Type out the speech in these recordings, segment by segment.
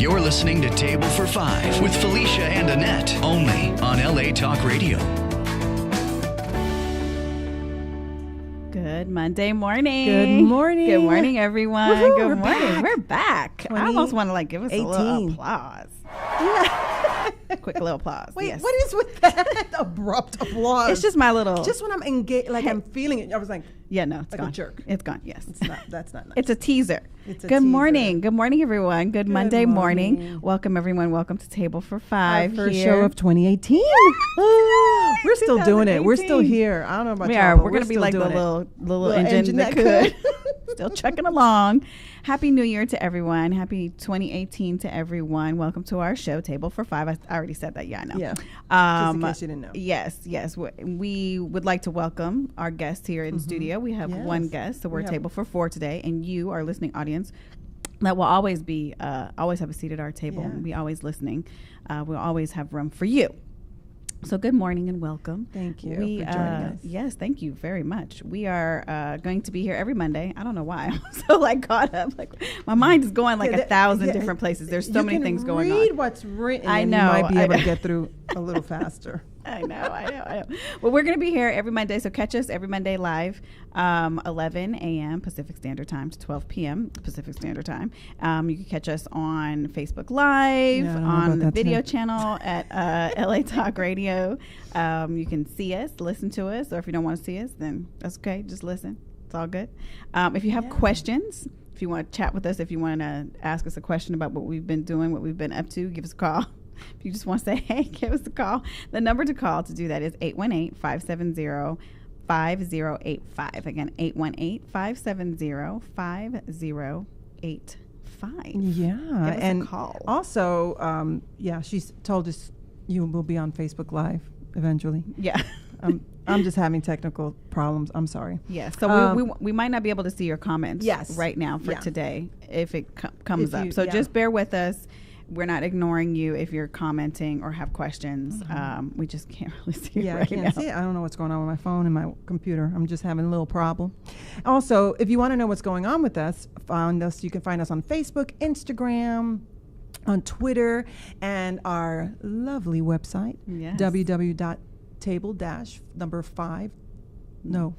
You're listening to Table for Five with Felicia and Annette, only on LA Talk Radio. Good Monday morning. Good morning. Good morning, everyone. Woo-hoo, Good we're morning. back. We're back. I almost want to give us a little 18. applause. Yeah. Quick little applause. Wait, yes. what is with that abrupt applause? It's just my little. Just when I'm engaged, I'm feeling it. I was like, yeah, no, it's like gone. a jerk. It's gone. Yes, it's not. That's not nice. It's a teaser. It's a Good teaser. morning. Good morning, everyone. Good Monday morning. morning. Welcome, everyone. Welcome to Table for Five. Our first here. show of 2018. We're still doing it. We're still 2018. here. I don't know about We y'all, are. but We're going to be still like the doing little engine that could. Still chugging along. Happy New Year to everyone. Happy 2018 to everyone. Welcome to our show, Table for Five. I already said that. Yeah, I know. Yeah. Just in case you didn't know. Yes. We would like to welcome our guests here in studio. We have one guest, so we're Table for Four today. And you, our listening audience, that will always be, always have a seat at our table. Yeah. And be always listening. We'll always have room for you. So good morning and welcome. Thank you for joining us. Yes, thank you very much. We are going to be here every Monday. I don't know why I'm so caught up. My mind is going 1,000 different places. There's so many things going on. Read what's written. I know. You might be able to get through a little faster. I know. Well, we're going to be here every Monday, so catch us every Monday live, 11 a.m. Pacific Standard Time to 12 p.m. Pacific Standard Time. You can catch us on Facebook Live, on the video channel at LA Talk Radio. You can see us, listen to us, or if you don't want to see us, then that's okay. Just listen. It's all good. If you have questions, if you want to chat with us, if you want to ask us a question about what we've been doing, what we've been up to, give us a call. If you just want to say, hey, give us a call. The number to call to do that is 818-570-5085. Again, 818-570-5085. Yeah. Give us and a call. Also, she's told us you will be on Facebook Live eventually. Yeah. I'm just having technical problems. I'm sorry. Yeah. So we might not be able to see your comments right now for today if it comes up. So just bear with us. We're not ignoring you if you're commenting or have questions. We just can't really see it right now. I can't see it. I don't know what's going on with my phone and my computer. I'm just having a little problem. Also, if you want to know what's going on with us, you can find us on Facebook, Instagram, on Twitter, and our lovely website, www.table-5. No.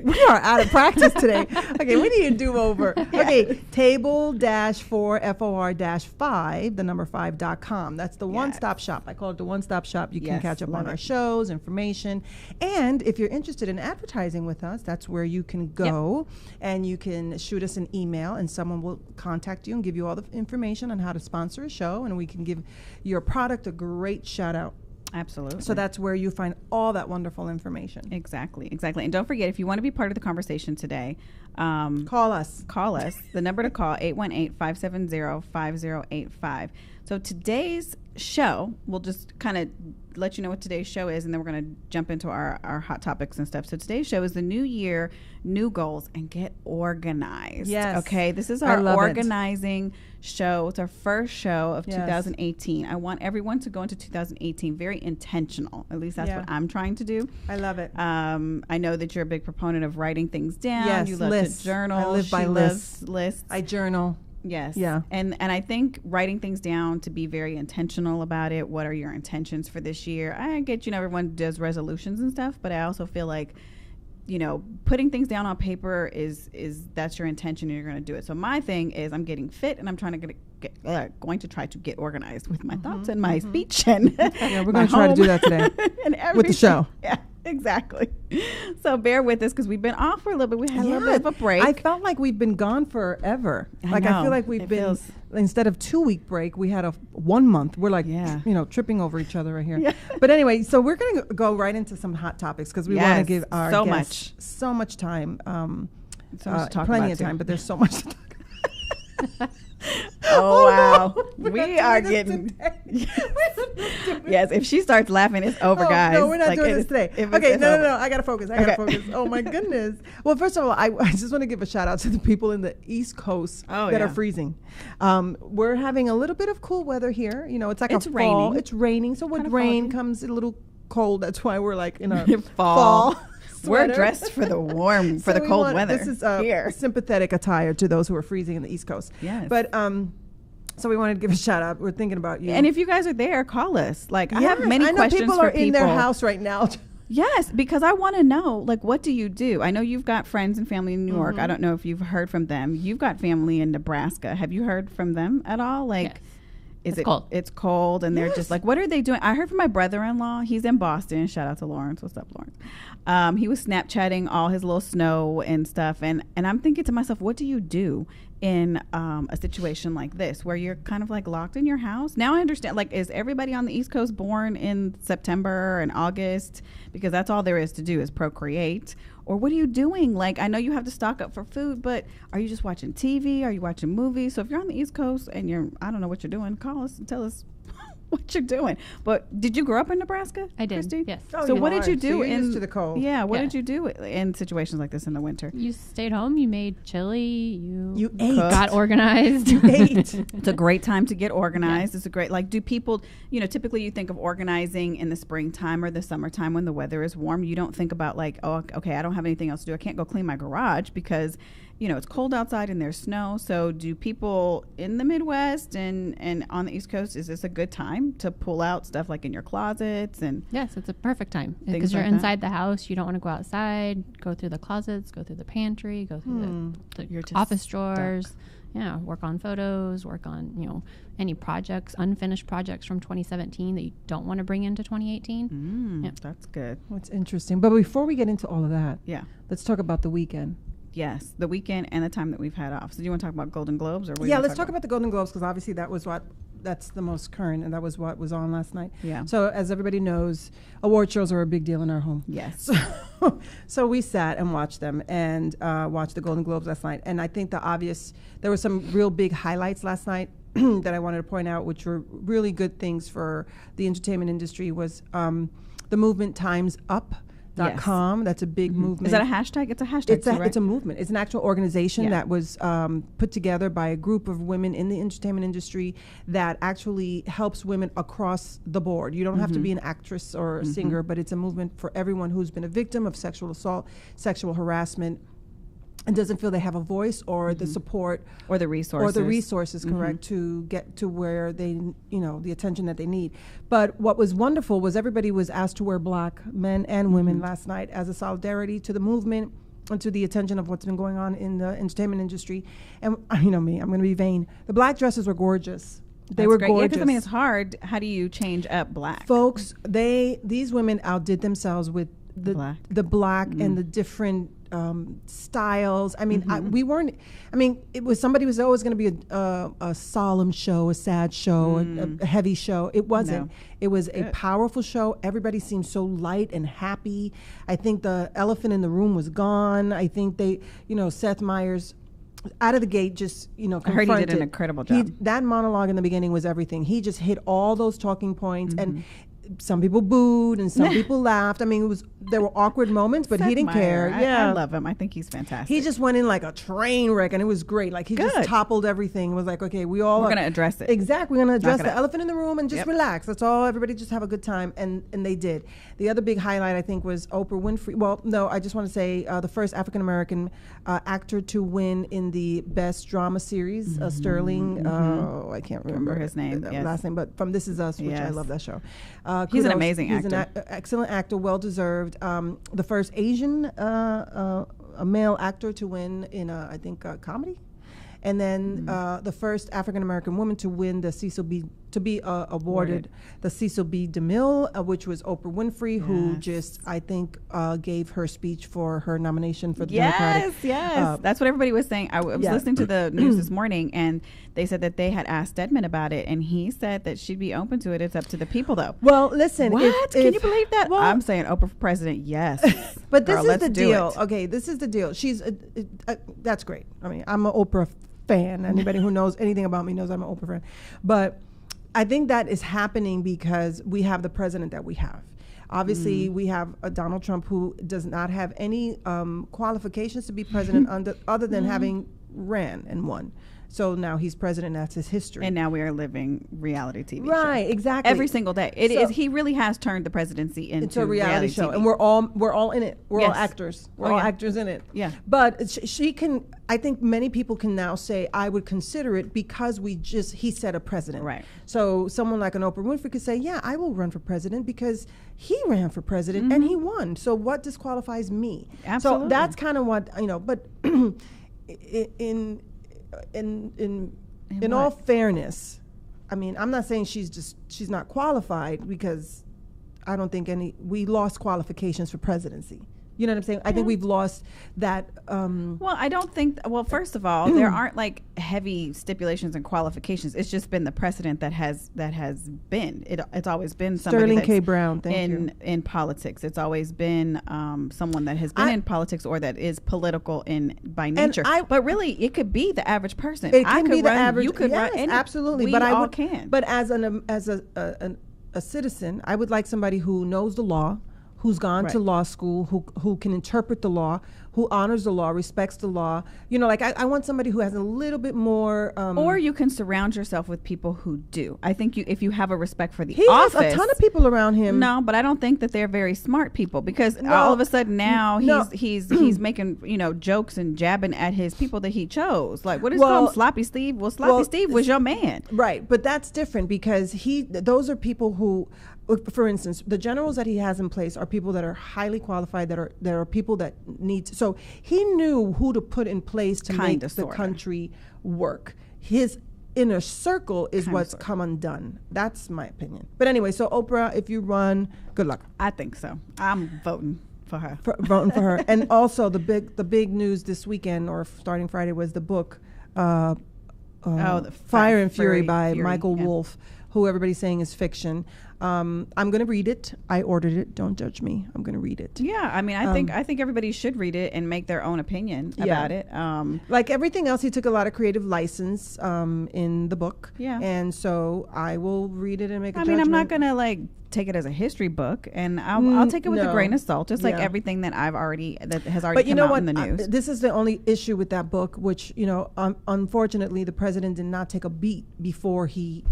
We are out of practice today. Okay, we need a do-over. Okay, table-4for-5, the number 5.com. That's the one-stop shop. I call it the one-stop shop. You can catch up on our shows, information. And if you're interested in advertising with us, that's where you can go and you can shoot us an email and someone will contact you and give you all the information on how to sponsor a show, and we can give your product a great shout-out. Absolutely. So that's where you find all that wonderful information. Exactly. And don't forget, if you want to be part of the conversation today, call us. The number to call, 818-570-5085. So today's show, we'll just kind of let you know what today's show is, and then we're going to jump into our hot topics and stuff. So today's show is the new year, new goals, and get organized. Yes. Okay. This is our organizing show. It's our first show of 2018. I want everyone to go into 2018 very intentional. At least that's what I'm trying to do. I love it. I know that you're a big proponent of writing things down. Yes, You love to journal. I live by lists. Lists. I journal. Yes. Yeah. And I think writing things down, to be very intentional about it. What are your intentions for this year? I get, everyone does resolutions and stuff, but I also feel like, putting things down on paper is that's your intention and you're going to do it. So my thing is I'm getting fit and I'm trying to going to try to get organized with my thoughts and my speech and we're going to try to do that today with the show. Yeah. Exactly. So bear with us because we've been off for a little bit. We had a little bit of a break. I felt like we've been gone forever. I feel like we've been, instead of 2-week break, we had a 1 month. We're like, tripping over each other right here. Yeah. But anyway, so we're going to go right into some hot topics because we want to give our guests so much time. Plenty of time, but there's so much to talk about. Oh, wow. We are getting... Yes, if she starts laughing, it's over, guys. No, we're not doing this today. Okay, no. I got to focus. Focus. Oh, my goodness. Well, first of all, I just want to give a shout out to the people in the East Coast that are freezing. We're having a little bit of cool weather here. It's like it's fall. Raining. It's raining. So with rain comes a little cold. That's why we're like in a fall. We're dressed for the warm, for the cold weather. This is sympathetic attire to those who are freezing in the East Coast. Yes. But So we wanted to give a shout out. We're thinking about you. And if you guys are there, call us. Like, I have many I know questions people for are in their house right now. Yes, because I want to know, like, what do you do? I know you've got friends and family in New York. I don't know if you've heard from them. You've got family in Nebraska. Have you heard from them at all? Like, It's cold. It's cold, and they're just like, what are they doing? I heard from my brother-in-law. He's in Boston. Shout out to Lawrence. What's up, Lawrence? He was Snapchatting all his little snow and stuff, and I'm thinking to myself, what do you do in a situation like this where you're kind of like locked in your house? Now I understand, like, is everybody on the East Coast born in September and August? Because that's all there is to do is procreate. Or what are you doing? Like, I know you have to stock up for food, but are you just watching TV? Are you watching movies? So if you're on the East Coast and I don't know what you're doing, call us and tell us what you're doing. But did you grow up in Nebraska? I did. Christy? Yes. Oh, So you what did are. you do So you're in used to the cold. Yeah. What Yeah. did you do in situations like this in the winter? You stayed home. You made chili. You ate. Got organized. You ate. It's a great time to get organized. It's a great, like, do people, typically you think of organizing in the springtime or the summertime when the weather is warm. You don't think about, like, oh, okay, I don't have anything else to do. I can't go clean my garage because, it's cold outside and there's snow. So do people in the Midwest and on the East Coast, is this a good time to pull out stuff like in your closets? And Yes, it's a perfect time Things because you're like that. inside the house. You don't want to go outside. Go through the closets. Go through the pantry. Go through the You're just office stuck. drawers. Yeah, work on photos. Work on any projects, unfinished projects from 2017 that you don't want to bring into 2018. Yeah. that's good. That's interesting. But before we get into all of that, Yeah. let's talk about the weekend. Yes. The weekend and the time that we've had off. So do you want to talk about Golden Globes? Or what do you Yeah, wanna let's talk about the Golden Globes because obviously that's the most current, and that was what was on last night. Yeah. So as everybody knows, award shows are a big deal in our home. Yes. So we sat and watched them and watched the Golden Globes last night. And I think there were some real big highlights last night that I wanted to point out, which were really good things for the entertainment industry, was the movement Times Up. .com. That's a big movement. Is that a hashtag? It's a hashtag. It's a movement. It's an actual organization that was put together by a group of women in the entertainment industry that actually helps women across the board. You don't have to be an actress or a singer, but it's a movement for everyone who's been a victim of sexual assault, sexual harassment, and doesn't feel they have a voice or the support or the resources. correct, to get to where they, the attention that they need. But what was wonderful was everybody was asked to wear black, men and women, last night as a solidarity to the movement and to the attention of what's been going on in the entertainment industry. And you know me, I'm going to be vain. The black dresses were gorgeous. They were great. gorgeous. Yeah, because I mean, it's hard. How do you change up black? Folks, these women outdid themselves with the black and the different styles. I mean, it was somebody was always going to be a solemn show, a sad show, a heavy show. It wasn't. No. It was a powerful show. Everybody seemed so light and happy. I think the elephant in the room was gone. I think Seth Meyers, out of the gate, just I heard he did an incredible job. That monologue in the beginning was everything. He just hit all those talking points, and some people booed and some people laughed. I mean, there were awkward moments, but Seth he didn't care. Meyer, Yeah, I love him. I think he's fantastic. he just went in like a train wreck, and it was great. Like he just toppled everything. It was like, okay, we're going to address it. Exactly, we're going to Knock address it the out. elephant in the room and just relax. That's all. Everybody just have a good time, and they did. The other big highlight, I think, was Oprah Winfrey. Well, no, I just want to say the first African American actor to win in the Best Drama Series, Sterling. I can't remember his name, last name, but from This Is Us, which I love that show. He's an amazing He's actor. an excellent actor, well deserved. The first Asian a male actor to win in I think comedy, and then the first African American woman to win the Cecil B. to be awarded the Cecil B. DeMille, which was Oprah Winfrey, who just I think gave her speech for her nomination for the Democratic. Yes, that's what everybody was saying. I was listening to the news this morning, and they said that they had asked Stedman about it, and he said that she'd be open to it. It's up to the people, though. Well, listen, What? Can you believe that? Well, I'm saying Oprah for president, yes. But this Girl, is let's the do deal. it. Okay, this is the deal. She's that's great. I mean, I'm an Oprah fan. Anybody who knows anything about me knows I'm an Oprah fan. But I think that is happening because we have the president that we have. Obviously, we have a Donald Trump who does not have any qualifications to be president other than having ran and won. So now he's president. That's his history. And now we are living reality TV. Right, show. exactly. Every single day. He really has turned the presidency into a reality show, TV. and we're all in it. We're all actors. We're all yeah. actors in it. Yeah. But she can. I think many people can now say I would consider it because he said a president. Right. So someone like an Oprah Winfrey could say, yeah, I will run for president because he ran for president and he won. So what disqualifies me? Absolutely. So that's kind of what But in all fairness, I mean, I'm not saying she's not qualified because I don't think we lost qualifications for presidency. You know what I'm saying? I think we've lost that. Well, I don't think. Well, first of all, there aren't like heavy stipulations and qualifications. It's just been the precedent that has been. It's always been somebody Sterling that's K. Brown. Thank you. In politics. It's always been someone that has been in politics or that is political by nature. But really, it could be the average person. It can be the average. You could run. Absolutely. But I can. But as a citizen, I would like somebody who knows the law, who's gone to law school, who can interpret the law, who honors the law, respects the law. I want somebody who has a little bit more. Or you can surround yourself with people who do. I think if you have a respect for the he office. He has a ton of people around him. No, but I don't think that they're very smart people because all of a sudden now he's making jokes and jabbing at his people that he chose. Like, what is called Sloppy Steve? Well, Sloppy Steve was your man. Right, but that's different because those are people who. For instance, the generals that he has in place are people that are highly qualified, that are people that need to. So he knew who to put in place to make the country work. His inner circle is what's come undone. That's my opinion. But anyway, so Oprah, if you run, good luck. I think so. I'm voting for her. Voting for her. And also the big news this weekend or starting Friday was the book, the Fire and Fury by Michael Wolff, who everybody's saying is fiction. I'm going to read it. I ordered it. Don't judge me. I'm going to read it. Yeah, I mean, I think everybody should read it and make their own opinion about it. Like everything else, he took a lot of creative license in the book. Yeah. And so I will read it and make a judgment. I mean, I'm not going to take it as a history book, and I'll take it with a grain of salt, just like everything that has already come out in the news. This is the only issue with that book, which unfortunately, the president did not take a beat before he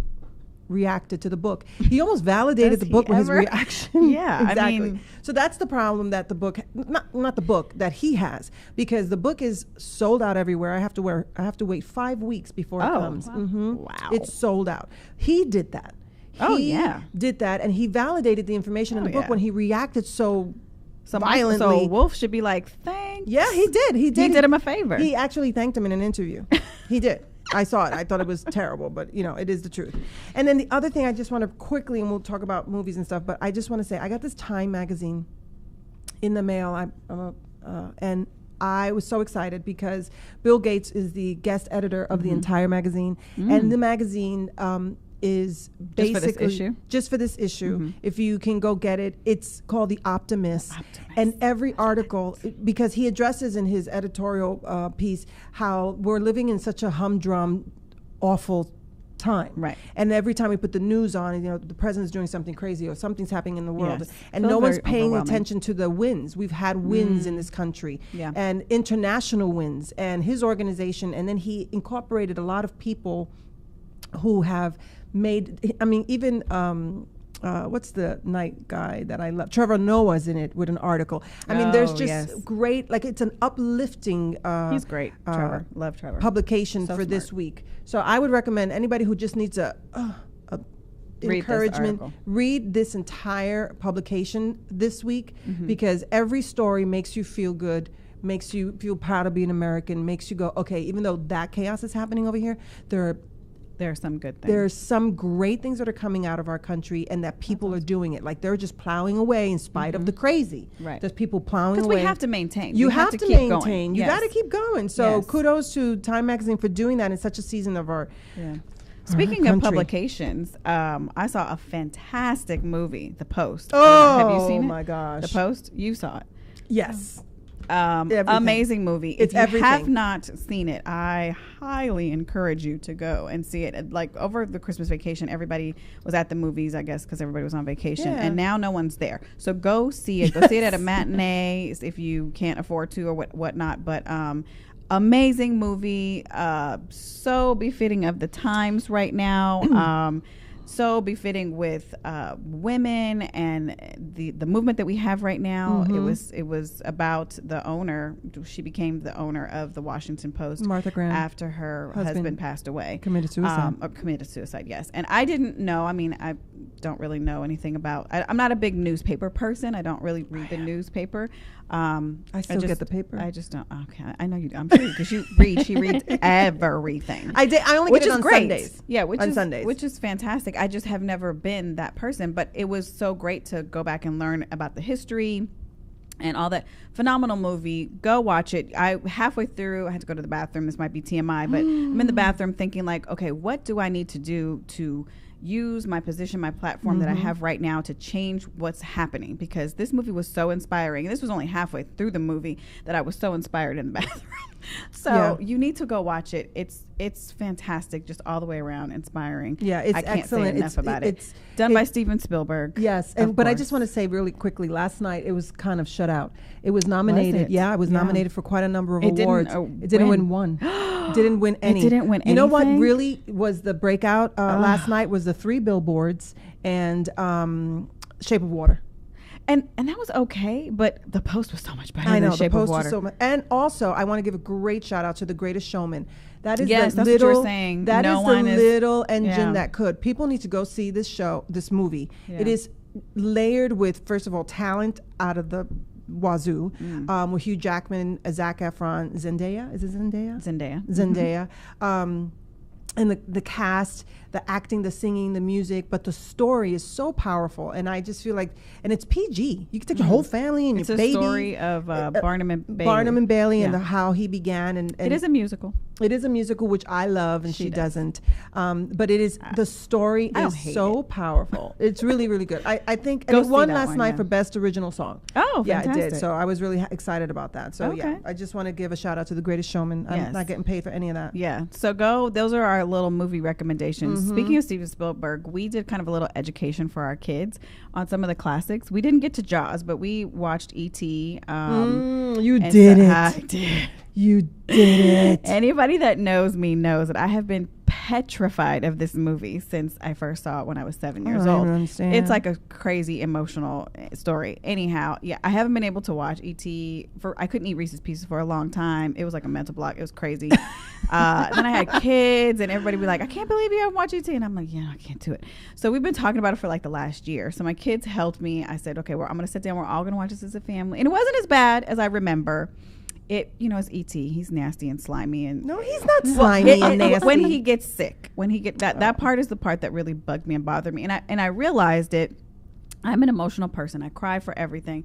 reacted to the book. He almost validated the book with his reaction. Yeah, exactly. I mean, so that's the problem that the book, not the book that he has, because the book is sold out everywhere. I have to wait 5 weeks before it comes. Wow. Mm-hmm. Wow, it's sold out. He did that. He did that, and he validated the information in the book when he reacted so violently. So Wolf should be like, thanks. Yeah, he did. He did him a favor. He actually thanked him in an interview. He did. I saw it. I thought it was terrible, but it is the truth. And then the other thing I just want to quickly, and we'll talk about movies and stuff, but I just want to say I got this Time magazine in the mail. And I was so excited because Bill Gates is the guest editor of the entire magazine, and the magazine is basically just for this issue. If you can go get it, it's called The Optimist. And every article, because he addresses in his editorial piece how we're living in such a humdrum, awful time. Right. And every time we put the news on, the president's doing something crazy or something's happening in the world, Yes. and no one's paying attention to the wins. We've had wins in this country, and international wins, and his organization, and then he incorporated a lot of people who have made, I mean, even what's the night guy that I love? Trevor Noah's in it with an article. I mean, there's just great, like it's an uplifting. He's great. Trevor, love Trevor. Publication for this week. So I would recommend anybody who just needs a encouragement, read this entire publication this week, because every story makes you feel good, makes you feel proud of being American, makes you go, okay, even though that chaos is happening over here, there are some good things. There's some great things that are coming out of our country, and that people are doing it. Like they're just plowing away in spite of the crazy. Right. There's people plowing away. Because we have to maintain. You have to maintain. You got to keep going. So kudos to Time Magazine for doing that in such a season of our Speaking of publications, I saw a fantastic movie, The Post. Oh, have you seen it? My gosh. The Post? You saw it. Yes. Amazing movie. It's if you have not seen it, I highly encourage you to go and see it. Like over the Christmas vacation, everybody was at the movies, I guess, because everybody was on vacation, and now no one's there. So go see it. Go see it at a matinee if you can't afford to or whatnot. But amazing movie, so befitting of the times right now. So befitting with women and the movement that we have right now. It was about the owner. She became the owner of the Washington Post, Martha Graham, after her husband passed away. Committed suicide. Or committed suicide, yes. And I didn't know. I mean, I don't really know anything about. I'm not a big newspaper person. I don't really read the newspaper. I still get the paper. I just don't. Okay, I know you do. I'm sure because you read. She reads everything. I only get it on Sundays. Yeah, Sundays, which is fantastic. I just have never been that person, but it was so great to go back and learn about the history and all that. Phenomenal movie. Go watch it. I halfway through, I had to go to the bathroom. This might be TMI, but I'm in the bathroom thinking like, okay, what do I need to do to use my position, my platform that I have right now to change what's happening? Because this movie was so inspiring. And this was only halfway through the movie that I was so inspired in the bathroom. So you need to go watch it. It's fantastic, just all the way around, inspiring. Yeah, it's I can't excellent. say enough about it. It's done by Steven Spielberg. Yes, but I just want to say really quickly, last night it was kind of shut out. It was nominated. Was it? Yeah, it was nominated for quite a number of It didn't, awards. It didn't win one. Didn't win any. It didn't win You know what anything? really was the breakout last night was the 3 Billboards and Shape of Water. And that was okay, but The Post was so much better I know, than Shape the of Post Water. was so much. And also, I want to give a great shout out to The Greatest Showman. That is Yes, the that's little, what you're saying. That No is one the is- little engine yeah. that could. People need to go see this movie. Yeah. It is layered with, first of all, talent out of the wazoo, with Hugh Jackman, Zac Efron, Zendaya. Is it Zendaya? Zendaya. And the cast, the acting, the singing, the music, but the story is so powerful, and I just feel like, and it's PG. You can take your whole family and It's your a baby. story of Barnum and Bailey. Barnum and Bailey and Yeah. how he began, and It is a musical. it is a musical, which I love, and she does. doesn't. But it is the story I don't is hate so powerful. It's really, really good. I think Go and it see won that last one, night yeah. for best original song. Oh, yeah, it did. fantastic. So I was really excited about that. So yeah, Okay. I just want to give a shout out to The Greatest Showman. I'm Yes. not getting paid for any of that. Yeah. So go. Those are our little movie recommendations. Speaking of Steven Spielberg, we did kind of a little education for our kids on some of the classics. We didn't get to Jaws, but we watched E.T. You and did so it. I did. You did it. Anybody that knows me knows that I have been petrified of this movie since I first saw it when I was 7 years I don't old. understand. It's like a crazy emotional story. Anyhow, yeah, I haven't been able to watch E.T. I couldn't eat Reese's Pieces for a long time. It was like a mental block. It was crazy. Then I had kids and everybody would be like, I can't believe you haven't watched E.T. And I'm like, yeah, I can't do it. So we've been talking about it for like the last year. So my kids helped me. I said, okay, well, I'm going to sit down. We're all going to watch this as a family. And it wasn't as bad as I remember. It, it's E.T. He's nasty and slimy and No, he's not slimy and nasty. when he gets sick, that part is the part that really bugged me and bothered me, and I realized it. I'm an emotional person. I cry for everything.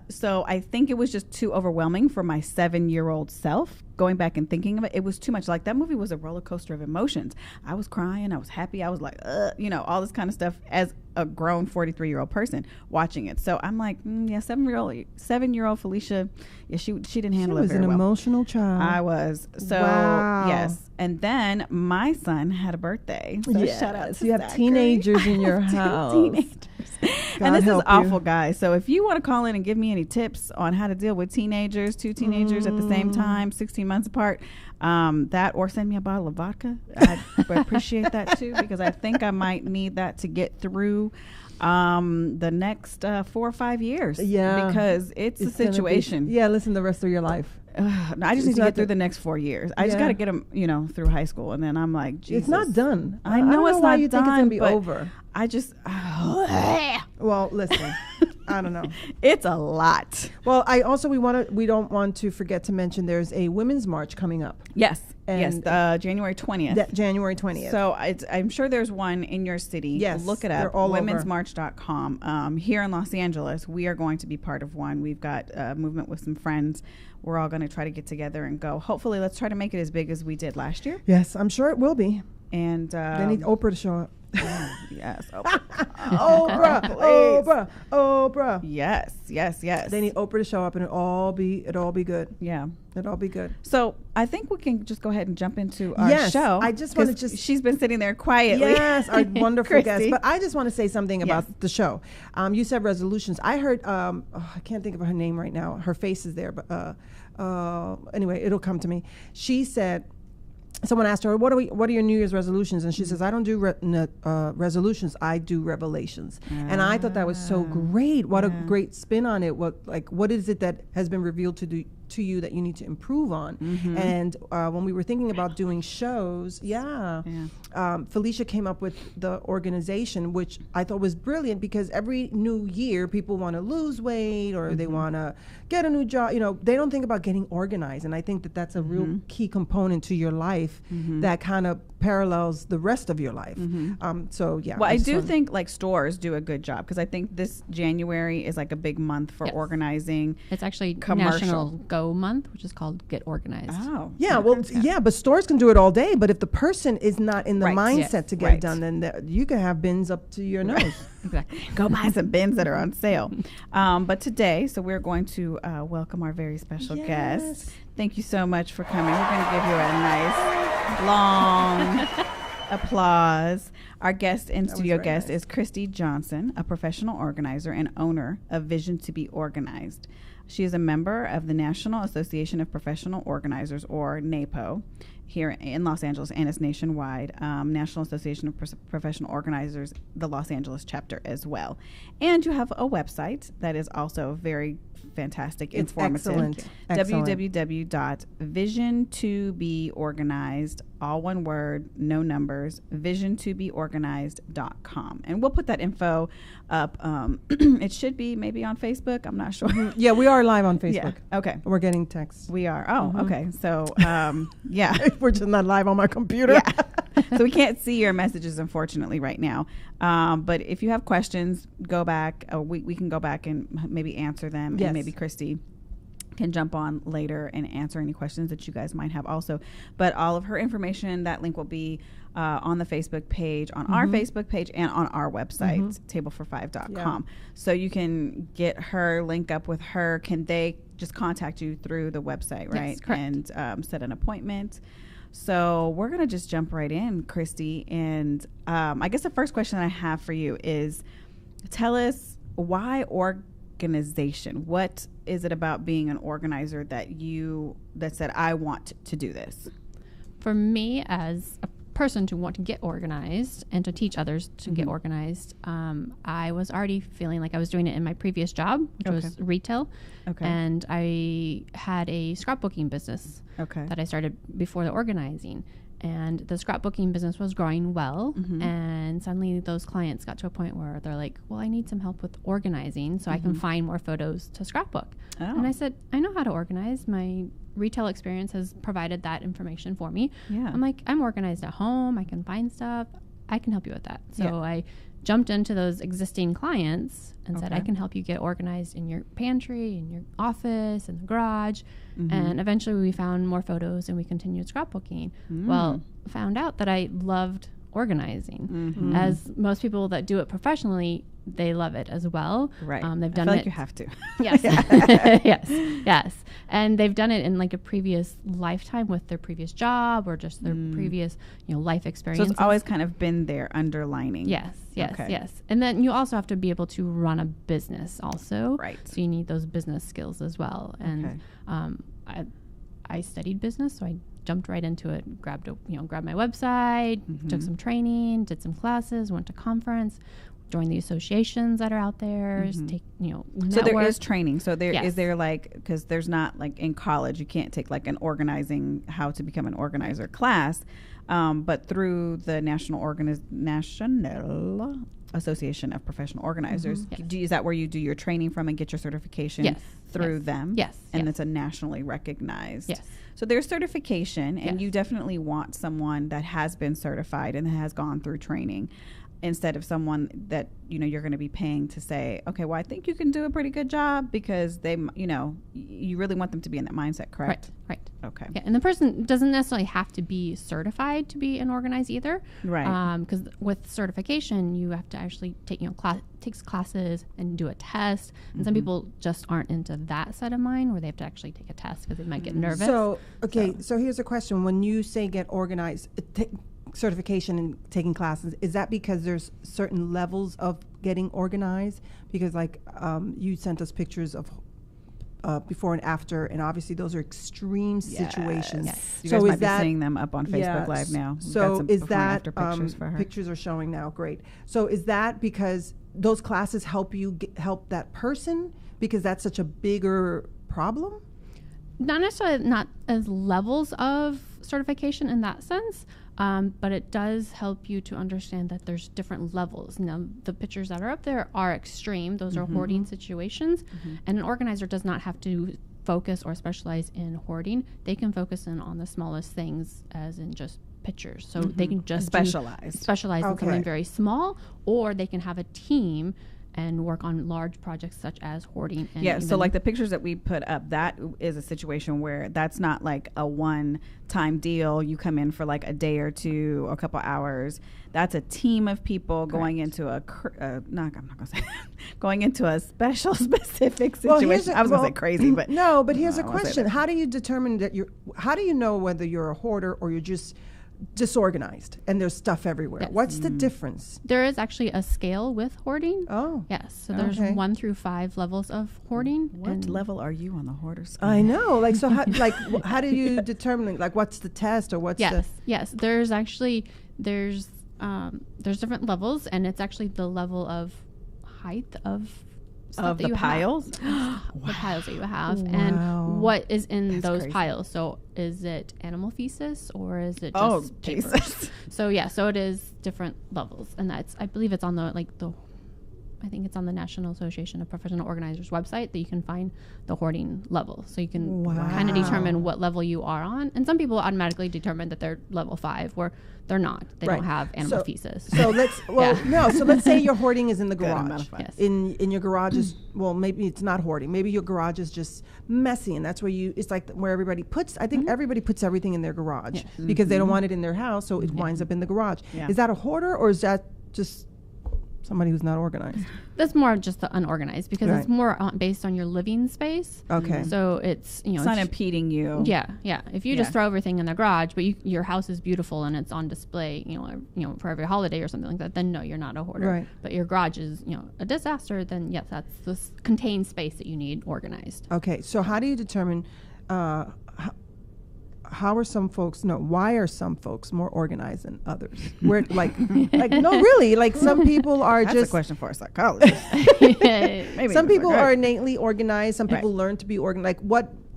So I think it was just too overwhelming for my 7-year-old self. Going back and thinking of it, it was too much. Like that movie was a roller coaster of emotions. I was crying. I was happy. I was like, all this kind of stuff as a grown 43-year-old person watching it. So I'm like, yeah, 7-year-old Felicia, yeah, she didn't handle She it was very an well. emotional child. I was. So, Wow. yes. And then my son had a birthday. So shout out to you have Zachary. teenagers in your I have two house. Teenagers. And this is help you. awful, guys. So if you want to call in and give me any tips on how to deal with teenagers, 2 teenagers at the same time, 16 months apart, that or send me a bottle of vodka. I'd appreciate that too, because I think I might need that to get through the next 4 or 5 years. Yeah. Because it's a It's gonna be- situation. listen, the rest of your life. No, I just It's need to not get through the- the next 4 years. I just Yeah. got to get them, through high school, and then I'm like, Jesus. It's not done. I don't know it's why not you think it's done, gonna be but over. I just, Well, listen, I don't know. it's a lot. Well, we don't want to forget to mention there's a women's march coming up. Yes, And January 20th. That January 20th. So I'm sure there's one in your city. Yes, Look it they're up. all over. womensmarch.com. Here in Los Angeles, we are going to be part of one. We've got a movement with some friends. We're all going to try to get together and go. Hopefully, let's try to make it as big as we did last year. Yes, I'm sure it will be. And They need Oprah to show up. yes, Oprah, Oprah. yes. They need Oprah to show up, and it'll all be good. Yeah. It'll all be good. So I think we can just go ahead and jump into our Yes, show. I just wanna 'cause just- she's been sitting there quietly. Yes, our wonderful guest. Christy. But I just want to say something about Yes. the show. You said resolutions. I heard, I can't think of her name right now. Her face is there, but anyway, it'll come to me. She said, someone asked her, what are your New Year's resolutions? And she says, I don't do resolutions, I do revelations. And I thought that was so great. What a great spin on it. What is it that has been revealed to you that you need to improve on? And when we were thinking about doing shows, Felicia came up with the organization, which I thought was brilliant, because every new year people want to lose weight or they want to get a new job. You know, they don't think about getting organized. And I think that that's a real key component to your life that kind of parallels the rest of your life. So yeah. Well, I do think like stores do a good job, because I think this January is like a big month for organizing. It's actually commercial. National Go Month, which is called Get Organized. Oh. Yeah, well, yeah, but stores can do it all day. But if the person is not in the mindset to get it done, then you can have bins up to your nose. Exactly. Go buy some bins that are on sale. But today, so we're going to welcome our very special guest. Thank you so much for coming. We're going to give you a nice, long applause. Our guest and studio guest is Christy Johnson, a professional organizer and owner of Vision to Be Organized. She is a member of the National Association of Professional Organizers, or NAPO, here in Los Angeles, and it's nationwide. National Association of Professional Organizers, the Los Angeles chapter as well. And you have a website that is also very fantastic, it's informative. Excellent. www.vision2beorganized, all one word, no numbers, vision2beorganized.com. And we'll put that info up. It should be maybe on Facebook. I'm not sure. Yeah, we are live on Facebook. Yeah. Okay. We're getting texts. We are. Oh, okay. So, yeah. We're just not live on my computer. Yeah. So we can't see your messages, unfortunately, right now. But if you have questions, go back. We can go back and maybe answer them. Yes. And maybe Christy can jump on later and answer any questions that you guys might have also. But all of her information, that link will be on the Facebook page, on our Facebook page, and on our website, tablefor5.com. Yeah. So you can get her, link up with her. Can they just contact you through the website, right? Yes, correct. And set an appointment. So we're going to just jump right in, Christy. And I guess the first question I have for you is, tell us, why organization? What is it about being an organizer that said, I want to do this? For me, as a person to want to get organized and to teach others to get organized, I was already feeling like I was doing it in my previous job, which was retail. Okay. And I had a scrapbooking business that I started before the organizing. And the scrapbooking business was growing well. And suddenly those clients got to a point where they're like, well, I need some help with organizing so I can find more photos to scrapbook. Oh. And I said, I know how to organize. My retail experience has provided that information for me. Yeah. I'm like, I'm organized at home. I can find stuff. I can help you with that. So I jumped into those existing clients and said, I can help you get organized in your pantry, in your office, in the garage. And eventually we found more photos and we continued scrapbooking. Well, found out that I loved organizing. As most people that do it professionally, they love it as well. Right. They've done I feel it. like you have to. Yes. yes. And they've done it in like a previous lifetime with their previous job or just their previous, life experience. So it's always kind of been there underlining. Yes. And then you also have to be able to run a business also. Right. So you need those business skills as well. And I studied business, so I jumped right into it, grabbed my website, took some training, did some classes, went to conference, join the associations that are out there, take, network. So there is training. So there is there like, because there's not like in college, you can't take like an organizing, how to become an organizer class. But through the National Association of Professional Organizers, is that where you do your training from and get your certification through them? Yes. And it's a nationally recognized. Yes. So there's certification, and you definitely want someone that has been certified and has gone through training, instead of someone that you're going to be paying to say, okay, well, I think you can do a pretty good job, because they, you really want them to be in that mindset, correct? Right. Okay. Yeah, and the person doesn't necessarily have to be certified to be an organizer either. Right. Because with certification, you have to actually take takes classes and do a test. And some people just aren't into that set of mind where they have to actually take a test because they might get nervous. So here's a question: when you say get organized, certification and taking classes, is that because there's certain levels of getting organized? Because you sent us pictures of before and after, and obviously those are extreme situations. Yes. You guys might be seeing them up on Facebook Live now. So is that pictures for her. Pictures are showing now? Great. So is that because those classes help you help that person because that's such a bigger problem? Not necessarily, not as levels of certification in that sense, but it does help you to understand that there's different levels. Now, the pictures that are up there are extreme. Those are hoarding situations, and an organizer does not have to focus or specialize in hoarding. They can focus in on the smallest things, as in just pictures. So they can just specialize in something very small, or they can have a team and work on large projects such as hoarding. And so like the pictures that we put up, that is a situation where that's not like a one-time deal. You come in for like a day or two, a couple hours. That's a team of people going into I'm not gonna say going into a specific situation. I was gonna say crazy, but no. But here's a question: how do you determine that how do you know whether you're a hoarder or you're just disorganized and there's stuff everywhere? Yes. What's the difference? There is actually a scale with hoarding. Oh, yes. So there's 1 through 5 levels of hoarding. What level are you on the hoarder scale? I know. Like, so how, how do you determine, like, what's the test or what's Yes. There's actually, there's different levels, and it's actually the level of height of stuff the piles? The piles that you have, and what is in those piles. So is it animal feces or is it just paper? So it is different levels, and I believe it's on I think it's on the National Association of Professional Organizers website that you can find the hoarding level. So you can kind of determine what level you are on. And some people automatically determine that they're level 5, where they're not. They don't have animal feces. So so let's say your hoarding is in the garage. Yes. In your garage is, well, maybe it's not hoarding. Maybe your garage is just messy, and that's where it's like where everybody puts, I think everybody puts everything in their garage because they don't want it in their house, so it winds up in the garage. Yeah. Is that a hoarder, or is that just somebody who's not organized? That's more just the unorganized, because it's more based on your living space. Okay. So it's, it's not impeding you. Yeah. If you just throw everything in the garage, but your house is beautiful and it's on display, for every holiday or something like that, then no, you're not a hoarder. Right. But your garage is, a disaster, then yes, that's this contained space that you need organized. Okay. So how do you determine why are some folks more organized than others? Where some people are That's just a question for a psychologist. Maybe some people are innately organized. Some people learn to be organized.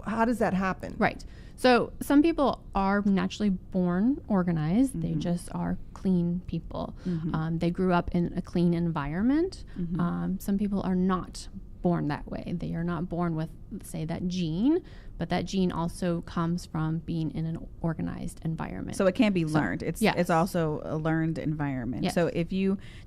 How does that happen? Right. So some people are naturally born organized. They just are clean people. They grew up in a clean environment. Some people are not born that way. They are not born with, say, that gene, but that gene also comes from being in an organized environment. So it can be learned. It's also a learned environment. Yes. So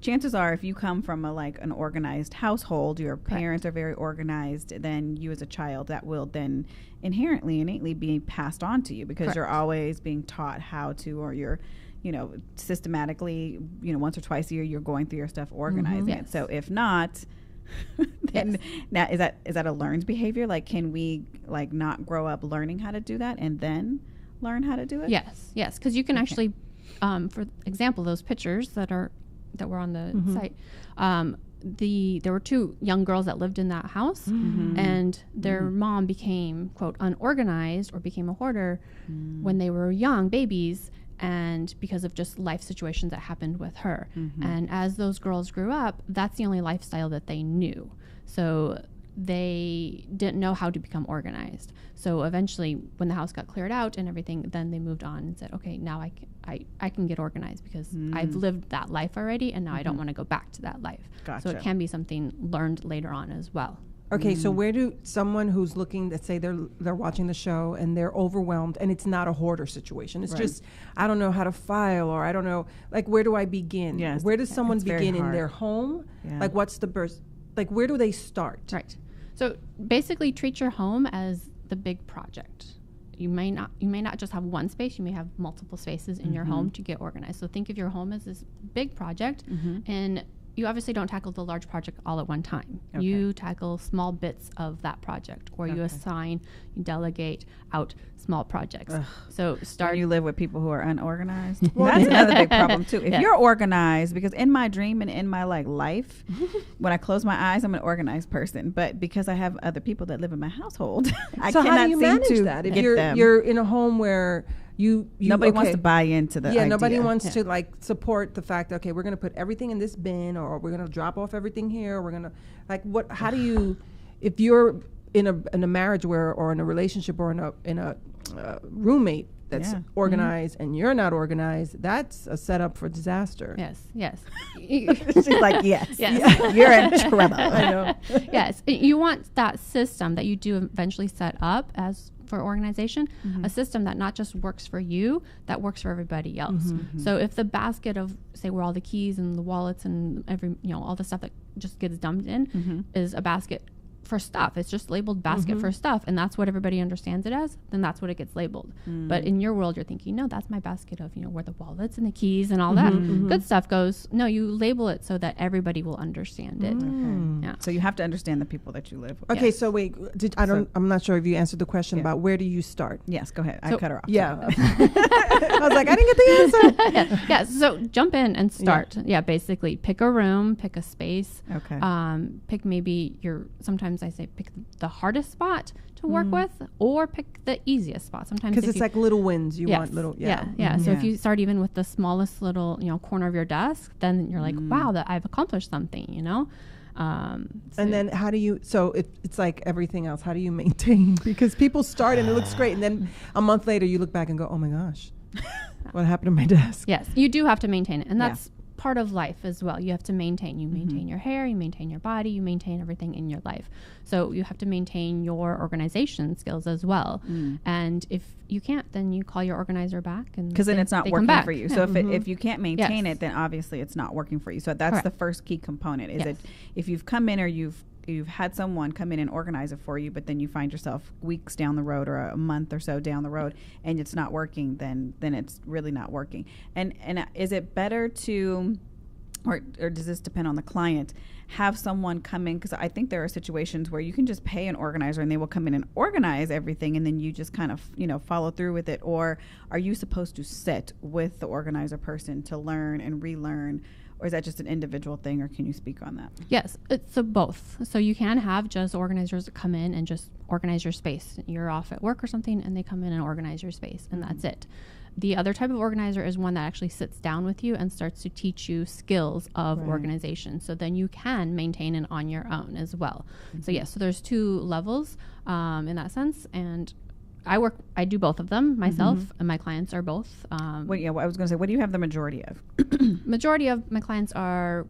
chances are if you come from an organized household, your parents are very organized, then you as a child, that will then innately be passed on to you, because you're always being taught how to, or you're systematically, once or twice a year, you're going through your stuff, organizing it. So if not, then now is that a learned behavior? Like, can we not grow up learning how to do that and then learn how to do it? Yes, because you can actually, for example, those pictures that were on the site, there were 2 young girls that lived in that house, and their mom became, quote, unorganized, or became a hoarder when they were young babies, and because of just life situations that happened with her. And as those girls grew up, that's the only lifestyle that they knew. So they didn't know how to become organized. So eventually, when the house got cleared out and everything, then they moved on and said, okay, now I can get organized, because I've lived that life already, and now I don't want to go back to that life. Gotcha. So it can be something learned later on as well. Okay, so where do someone who's looking, let's say they're watching the show and they're overwhelmed, and it's not a hoarder situation. It's just, I don't know how to file, or I don't know, where do I begin? Yes. Where does someone begin in their home? Yeah. What's the burst? Where do they start? Right. So basically, treat your home as the big project. You may not just have one space. You may have multiple spaces in your home to get organized. So think of your home as this big project, and you obviously don't tackle the large project all at one time. Okay. You tackle small bits of that project, or you assign, you delegate out small projects. So When you live with people who are unorganized. That's another big problem too. If you're organized, because in my dream and in my life, when I close my eyes, I'm an organized person. But because I have other people that live in my household, I so cannot how do you seem manage to that? If get them. you're in a home where you Nobody wants to buy into the idea. Nobody wants to like support the fact that, okay, we're going to put everything in this bin, or we're going to drop off everything here, or we're going to how do you, if you're in a marriage or in a relationship or in a roommate that's organized and you're not organized, that's a setup for disaster. Yes. She's like, yes. You're in trouble. I know. Yes. You want that system that you do eventually set up as for organization, a system that not just works for you, that works for everybody else. So if the basket of, say, where all the keys and the wallets and all the stuff that just gets dumped in is a basket for stuff, it's just labeled basket for stuff, and that's what everybody understands it as, then that's what it gets labeled. But in your world, you're thinking, no, that's my basket of, where the wallets and the keys and all that good stuff goes. No, you label it so that everybody will understand it. Yeah. So you have to understand the people that you live with. Okay, so wait, I'm not sure if you answered the question about where do you start? Yes, go ahead. I cut her off. Yeah. I was like, I didn't get the answer. Yeah, so jump in and start. Yeah, basically pick a room, pick a space. Okay. Pick maybe sometimes I say pick the hardest spot to work with, or pick the easiest spot. Sometimes because it's like little wins. You want little, So if you start even with the smallest little corner of your desk, then you're like, wow, that I've accomplished something. And then how do you? So it's like everything else. How do you maintain? Because people start and it looks great, and then a month later you look back and go, oh my gosh, what happened to my desk? Yes, you do have to maintain it, and that's part of life as well. You have to maintain. You maintain your hair, you maintain your body, you maintain everything in your life. So you have to maintain your organization skills as well. And if you can't, then you call your organizer back, and because then it's not working for you. So if you can't maintain it, then obviously it's not working for you. So that's the first key component. Is it if you've come in or you've had someone come in and organize it for you, but then you find yourself weeks down the road or a month or so down the road and it's not working, then it's really not working. And is it better to, or does this depend on the client, have someone come in? Because I think there are situations where you can just pay an organizer and they will come in and organize everything, and then you just kind of follow through with it. Or are you supposed to sit with the organizer person to learn and relearn? Or is that just an individual thing, or can you speak on that? Yes, it's both. So you can have just organizers come in and just organize your space. You're off at work or something, and they come in and organize your space, and that's it. The other type of organizer is one that actually sits down with you and starts to teach you skills of organization. So then you can maintain it on your own as well. So yes, so there's two levels in that sense, and I do both of them myself, and my clients are both. I was going to say, what do you have the majority of? Majority of my clients are,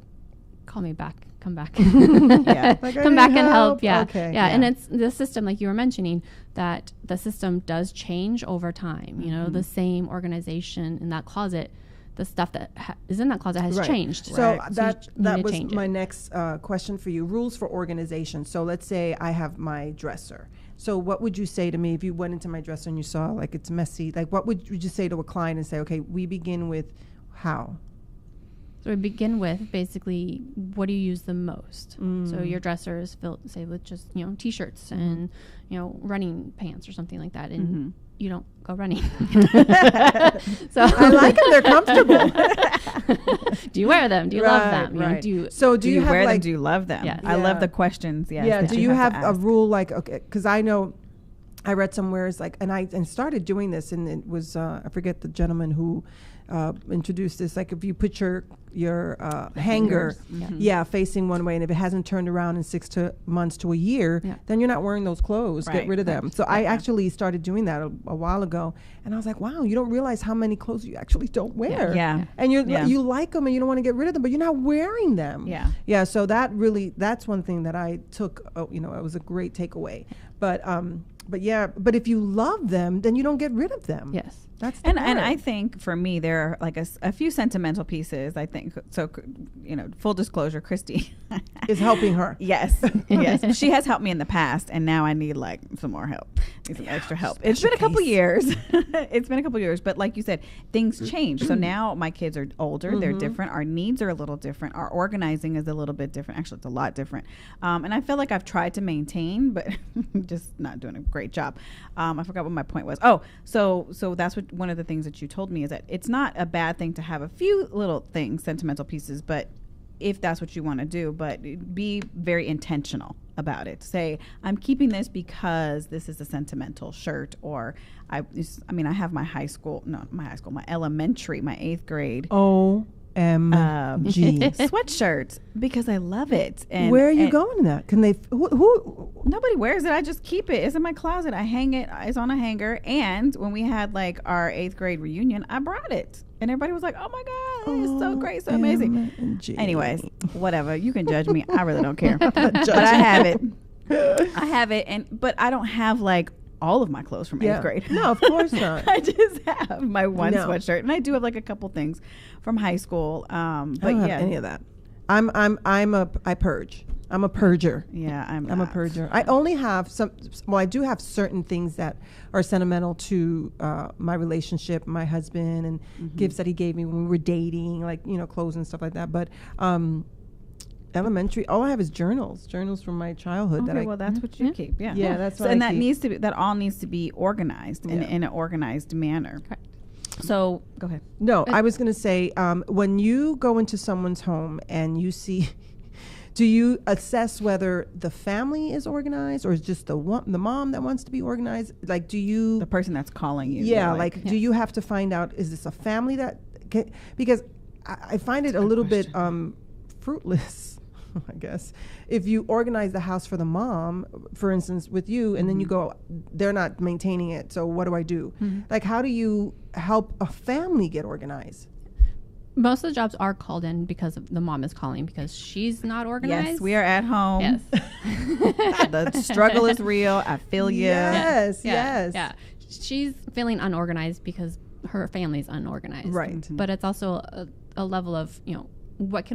call me back, come back. Like, come back and help. Yeah. Okay. Yeah. And it's the system, like you were mentioning, that the system does change over time. The same organization in that closet, the stuff that is in that closet has changed. So that was my next question for you. Rules for organization. So let's say I have my dresser. So what would you say to me if you went into my dresser and you saw like it's messy? Like what would you say to a client and say, okay, we begin with how? So we begin with basically, what do you use the most? So your dresser is filled, say, with just t-shirts and running pants or something like that, and you don't go running. So I like them; they're comfortable. Do you wear them? Do you love them? Right. Do you have wear like, them? Do you love them? Yes. I love the questions. Yes. Yeah. Do you have a rule like, okay? Because I know I read somewhere it's like, and started doing this, and it was I forget the gentleman who introduced this. Like if you put your hanger, facing one way, and if it hasn't turned around in 6 months to a year, then you're not wearing those clothes. Get rid of them. So I actually started doing that a while ago, and I was like, wow, you don't realize how many clothes you actually don't wear. And you like them and you don't want to get rid of them, but you're not wearing them. So that's one thing that I took. It was a great takeaway. But if you love them, then you don't get rid of them. Yes. That's and I think for me there are like a few sentimental pieces. I think so. Full disclosure, Christy is helping her. Yes. Yes. She has helped me in the past, and now I need like some more help. Need some extra help. It's been a couple years. It's been a couple years, but like you said, things change. So now my kids are older. They're different. Our needs are a little different. Our organizing is a little bit different. Actually, it's a lot different. And I feel like I've tried to maintain, but just not doing a great job. I forgot what my point was. Oh, so that's what one of the things that you told me is that it's not a bad thing to have a few little things, sentimental pieces, but if that's what you want to do, but be very intentional about it. Say, I'm keeping this because this is a sentimental shirt, or I have my elementary, my 8th grade. OMG. Sweatshirt because I love it. And where are you going in that? Can they, who? Nobody wears it. I just keep it. It's in my closet. I hang it. It's on a hanger. And when we had like our 8th grade reunion, I brought it. And everybody was like, oh my God, it's so great, so amazing. Anyways, whatever. You can judge me. I really don't care. But I have it. But I don't have like all of my clothes from 8th grade. No, of course not. I just have my one sweatshirt, and I do have like a couple things from high school. But I don't have any of that. I purge. I'm a purger. Yeah, I'm a purger. I only have I do have certain things that are sentimental to my relationship, my husband, and gifts that he gave me when we were dating, like, clothes and stuff like that. But elementary, all I have is journals from my childhood. Okay, that's what you keep. Yeah. Yeah, that's what and I keep. that all needs to be organized in an organized manner. Correct. So go ahead. No, I was going to say, when you go into someone's home and you see, do you assess whether the family is organized or is just the mom that wants to be organized? Like, do you... The person that's calling you. Yeah, do you have to find out, is this a family that... Because I find it a little bit fruitless, I guess, if you organize the house for the mom, for instance, with you, and then you go, they're not maintaining it, so what do I do? Like, how do you help a family get organized? Most of the jobs are called in because the mom is calling because she's not organized. Yes, we are at home. Yes. The struggle is real. I feel you. Yes, Yeah. She's feeling unorganized because her family's unorganized. Right. But it's also a level of, what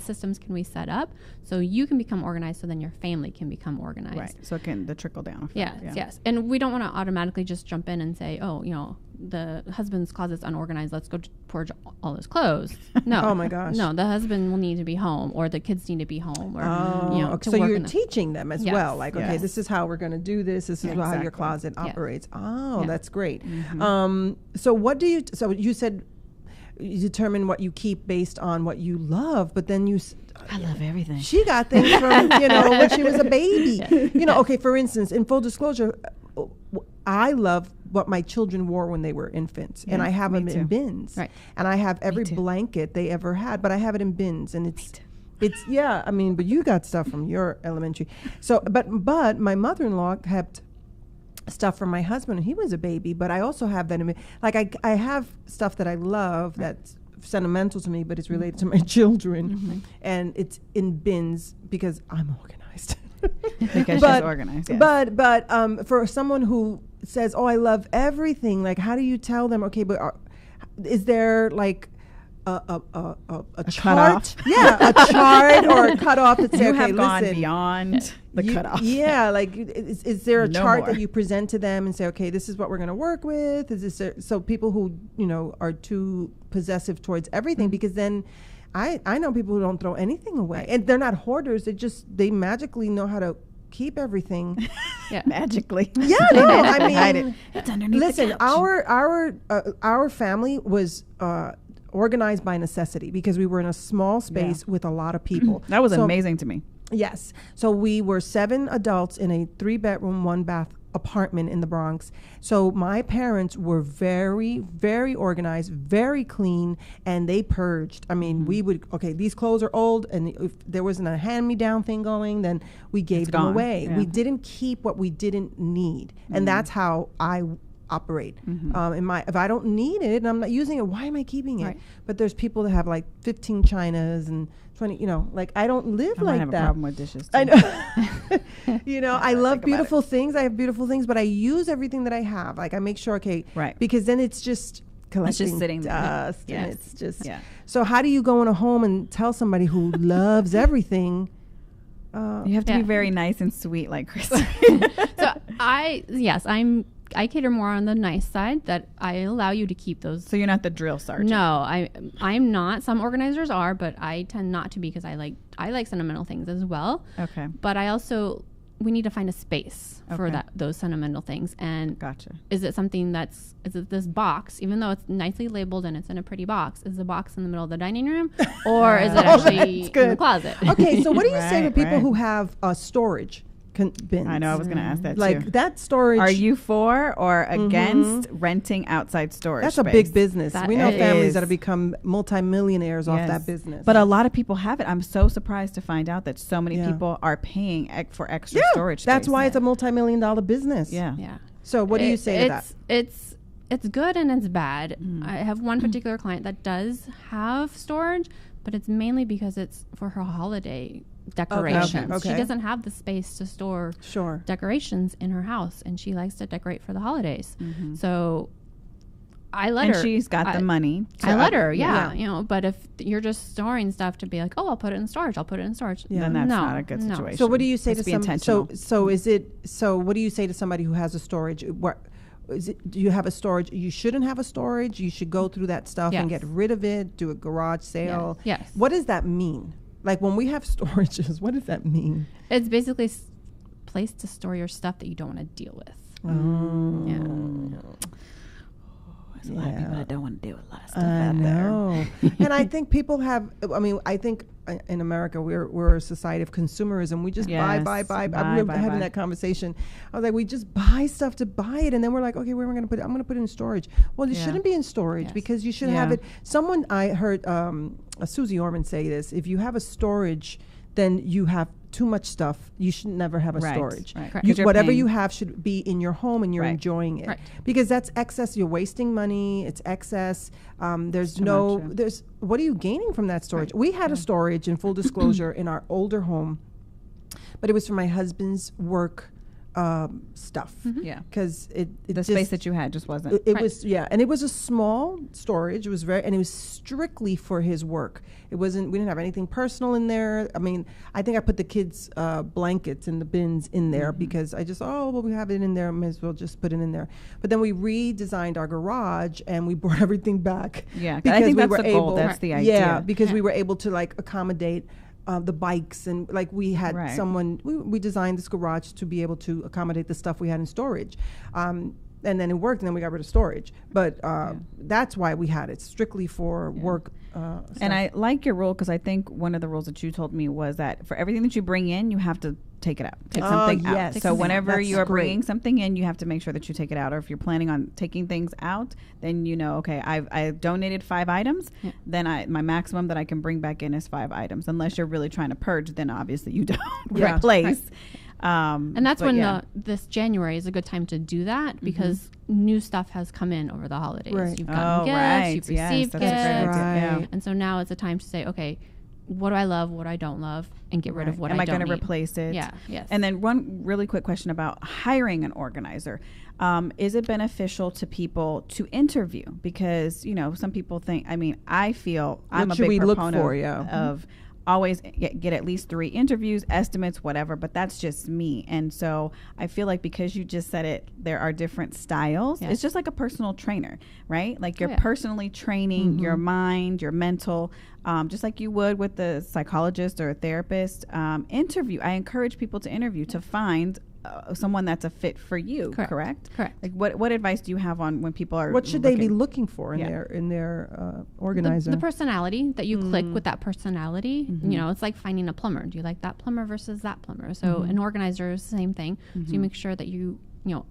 systems can we set up so you can become organized so then your family can become organized. Right. So it can the trickle down effect. Yes. And we don't want to automatically just jump in and say, the husband's closet's unorganized, let's go purge all his clothes. No. Oh my gosh. No, the husband will need to be home, or the kids need to be home, or so you're teaching them as well. Like, okay, Yes. this is how we're going to do this. This is how your closet operates. Oh, that's great. So what do you? So you said you determine what you keep based on what you love, but then I love everything. She got things from when she was a baby. Okay. For instance, in full disclosure, I love what my children wore when they were infants, and I have them in bins. Right. And I have every blanket they ever had, but I have it in bins, and it's but you got stuff from your elementary. So, but my mother-in-law kept stuff from my husband when he was a baby, but I also have that in me. Like I have stuff that I love that's sentimental to me, but it's related to my children, and it's in bins because I'm organized. Because she's organized. Yes. But for someone who says, "Oh, I love everything," like, how do you tell them? Okay, but is there like a chart? Yeah, a chart or a cutoff that says, you okay, have gone listen, beyond the cutoff. Yeah, like is there a chart more. that you present to them and say, okay, this is what we're going to work with? Is this so people who are too possessive towards everything? Because then I know people who don't throw anything away, and they're not hoarders. They magically know how to keep everything. Magically. Yeah, no, I mean, hide it. It's underneath. Listen, the couch. our family was organized by necessity because we were in a small space with a lot of people. That was amazing to me. Yes. So we were 7 adults in a 3-bedroom, 1-bath apartment in the Bronx. So my parents were very, very organized, very clean, and they purged. I mean, we would, these clothes are old, and if there wasn't a hand-me-down thing going, then we gave them away. Yeah. We didn't keep what we didn't need. And that's how I operate. If I don't need it and I'm not using it, why am I keeping it? Right. But there's people that have like 15 chinas and 20, like I don't live like have that. A problem with dishes too. I know. I love beautiful things. I have beautiful things, but I use everything that I have. Like I make sure, because then it's just collecting it's just sitting dust there. And it's just, so how do you go in a home and tell somebody who loves everything, You have to be very nice and sweet, like Chris. So I cater more on the nice side, that I allow you to keep those. So you're not the drill sergeant. No, I'm not. Some organizers are, but I tend not to be, because I like sentimental things as well. Okay. But we need to find a space for those sentimental things. And gotcha. Is it something is it this box, even though it's nicely labeled and it's in a pretty box, is the box in the middle of the dining room, or is it actually in the closet? Okay, so what do you say to people who have storage bins? I know, I was going to ask that too. Like that storage. Are you for or against renting outside storage That's space? a big business. We know families that is. have become multimillionaires off that business. But a lot of people have it. I'm so surprised to find out that so many people are paying for extra storage space. That's why it's a multimillion-dollar business. Yeah. So what do you say to that? It's good and it's bad. I have one particular client that does have storage, but it's mainly because it's for her holiday decorations. Okay. She doesn't have the space to store decorations in her house, and she likes to decorate for the holidays. So I let her. And she's got the money. I let her, you know. But if you're just storing stuff to be like, oh, I'll put it in storage, then that's not a good situation. So what do you say to somebody? What do you say to somebody who has a storage? Do you have a storage? You shouldn't have a storage. You should go through that stuff and get rid of it. Do a garage sale. Yes. What does that mean? Like when we have storages, what does that mean? It's basically a place to store your stuff that you don't want to deal with. There's a lot of people that don't want to deal with a lot of stuff I out know. And I think people have, I think in America, we're a society of consumerism. We just buy. I remember having that conversation. I was like, we just buy stuff to buy it. And then we're like, okay, where am I going to put it? I'm going to put it in storage. Well, it shouldn't be in storage because you should have it. I heard Susie Orman say this. If you have a storage, then you have too much stuff. You should never have a storage. Whatever you have should be in your home and you're enjoying it. Because that's excess. You're wasting money. It's excess. What are you gaining from that storage? We had a storage, in full disclosure, in our older home, but it was for my husband's work stuff. Because the space that you had just wasn't. It was, and it was a small storage. It was and it was strictly for his work. It wasn't. We didn't have anything personal in there. I mean, I think I put the kids' blankets and the bins in there because I just we have it in there. May as well just put it in there. But then we redesigned our garage and we brought everything back. Yeah, I think that's the goal. That's the idea. Yeah, because we were able to accommodate the bikes, and we had someone, we designed this garage to be able to accommodate the stuff we had in storage. And then it worked, and then we got rid of storage. But that's why we had it, strictly for work. And I like your rule, because I think one of the rules that you told me was that for everything that you bring in, you have to take it out. Take something out. So whenever you are bringing something in, you have to make sure that you take it out. Or if you're planning on taking things out, then okay, I've donated 5 items. Then my maximum that I can bring back in is 5 items. Unless you're really trying to purge, then obviously you don't replace. And that's when this January is a good time to do that, because new stuff has come in over the holidays. You've gotten gifts, you've received gifts. And so now it's a time to say, okay, what do I love, what I don't love, and get rid of what I don't need. Am I going to replace it? Yes. And then one really quick question about hiring an organizer. Is it beneficial to people to interview? Because, some people think, I feel I'm a big proponent of always get at least 3 interviews, estimates, whatever, but that's just me. And so I feel like, because you just said it, there are different styles. It's just like a personal trainer, right? Like you're personally training your mind, your mental, just like you would with the psychologist or a therapist. Interview. I encourage people to interview to find someone that's a fit for you. Correct. Like what advice do you have on when people are? What should they be looking for in their organizer? The personality, that you click with that personality. It's like finding a plumber. Do you like that plumber versus that plumber? So an organizer is the same thing. So you make sure that you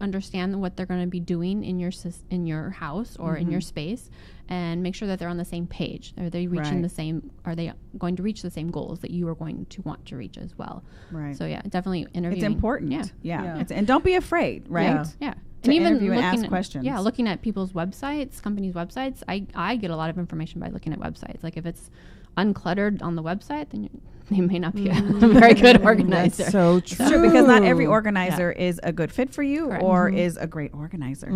understand what they're going to be doing in your house or in your space, and make sure that they're on the same page. Are they reaching the same? Are they going to reach the same goals that you are going to want to reach as well? Right. So definitely interviewing. It's important. Yeah. And don't be afraid. Right. Yeah. And even looking and ask questions. Yeah, looking at people's websites, companies' websites. I get a lot of information by looking at websites. Like if it's uncluttered on the website, then they may not be a very good organizer. That's so true. It's true, because not every organizer is a good fit for you. Correct. Or is a great organizer.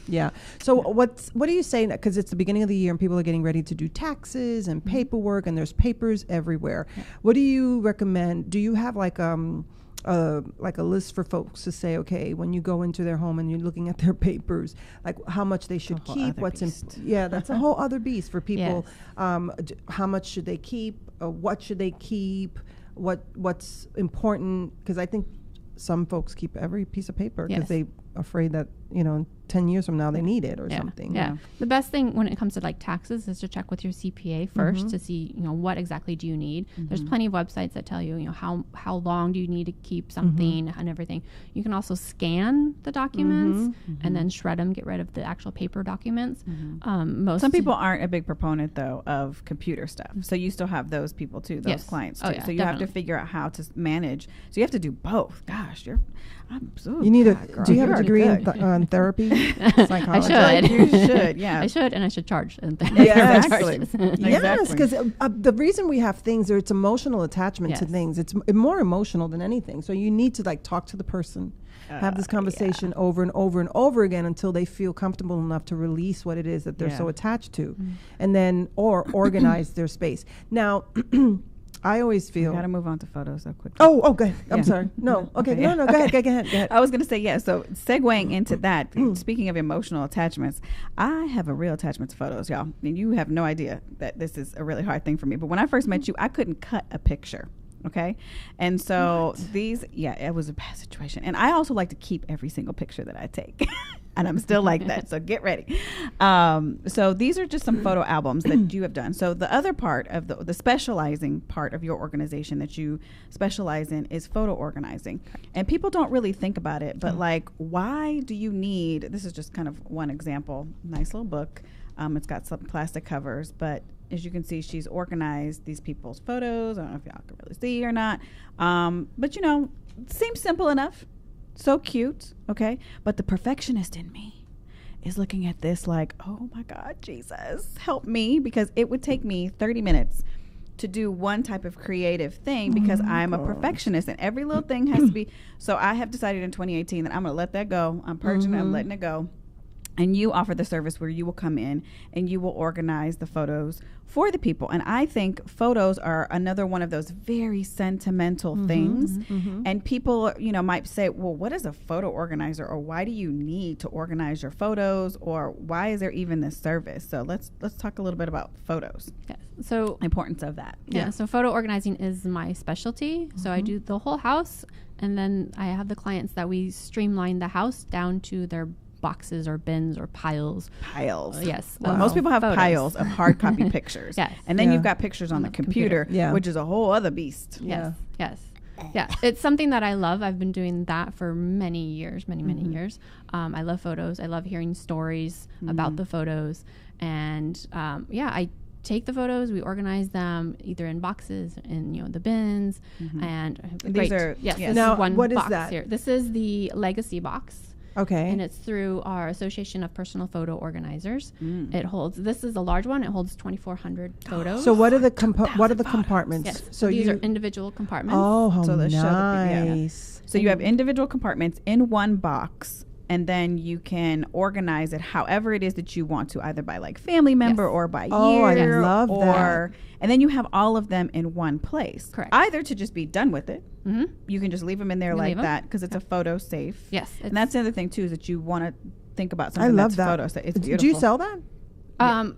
Yeah. So what do you say, because it's the beginning of the year and people are getting ready to do taxes and paperwork and there's papers everywhere. What do you recommend? Do you have like a list for folks to say, okay, when you go into their home and you're looking at their papers, like how much they should keep, that's a whole other beast for people. Yes. How much should they keep? What should they keep? What's important? Because I think some folks keep every piece of paper because they afraid that, you know, 10 years from now they need it or something. Yeah. The best thing when it comes to like taxes is to check with your CPA first to see, you know, what exactly do you need. There's plenty of websites that tell you, you know, how long do you need to keep something and everything. You can also scan the documents and then shred them, get rid of the actual paper documents. Some people aren't a big proponent though of computer stuff. So you still have those people too, those clients too. So you have to figure out how to manage. So you have to do both. Gosh, do you have a degree in therapy? Psychology? I should. You should, yeah. I should, and I should charge. Yes, Yes, because the reason we have things, it's emotional attachment to things. It's more emotional than anything. So you need to like talk to the person, have this conversation over and over and over again until they feel comfortable enough to release what it is that they're so attached to, and then organize their space. Now. I always feel. Got to move on to photos so quickly. Oh, go ahead. I'm sorry. No. Okay. No. Go ahead. I was going to say, so segueing into that, speaking of emotional attachments, I have a real attachment to photos, y'all. And you have no idea that this is a really hard thing for me. But when I first met you, I couldn't cut a picture. Okay. And so it was a bad situation. And I also like to keep every single picture that I take. And I'm still like that. So get ready. So these are just some photo albums that you have done. So the other part of the specializing part of your organization that you specialize in is photo organizing. And people don't really think about it, but like, why do you need, this is just kind of one example, nice little book. It's got some plastic covers, but as you can see, she's organized these people's photos. I don't know if y'all can really see or not. But you know, it seems simple enough. So cute, okay? But the perfectionist in me is looking at this like, oh my God, Jesus, help me. Because it would take me 30 minutes to do one type of creative thing because I'm a perfectionist and every little thing has to be. So I have decided in 2018 that I'm going to let that go. I'm purging it, I'm letting it go. And you offer the service where you will come in and you will organize the photos for the people. And I think photos are another one of those very sentimental things. And people, you know, might say, well, what is a photo organizer? Or why do you need to organize your photos? Or why is there even this service? So let's talk a little bit about photos. Yes. So importance of that. Yeah. So photo organizing is my specialty. So I do the whole house. And then I have the clients that we streamline the house down to their boxes or bins or piles. Yes. Wow. Most people have photos. Piles of hard copy pictures. Yes. And then you've got pictures on the computer, which is a whole other beast. Yes. Yeah. It's something that I love. I've been doing that for many years, many years. I love photos. I love hearing stories about the photos. And I take the photos, we organize them either in boxes, in the bins, and these are now one what box is that? Here. This is the Legacy box. Okay. And it's through our Association of Personal Photo Organizers. It holds, this is a large one. It holds 2,400 photos. So what are the compartments? Yes. So these are individual compartments. Oh, how so nice. So you have individual compartments in one box, and then you can organize it however it is that you want to, either by like family member or by year. I love that. And then you have all of them in one place. Correct. Either to just be done with it. You can just leave them in there like that because it's a photo safe. Yes. And that's the other thing too, is that you want to think about something that's photo safe. It's beautiful. Do you sell that?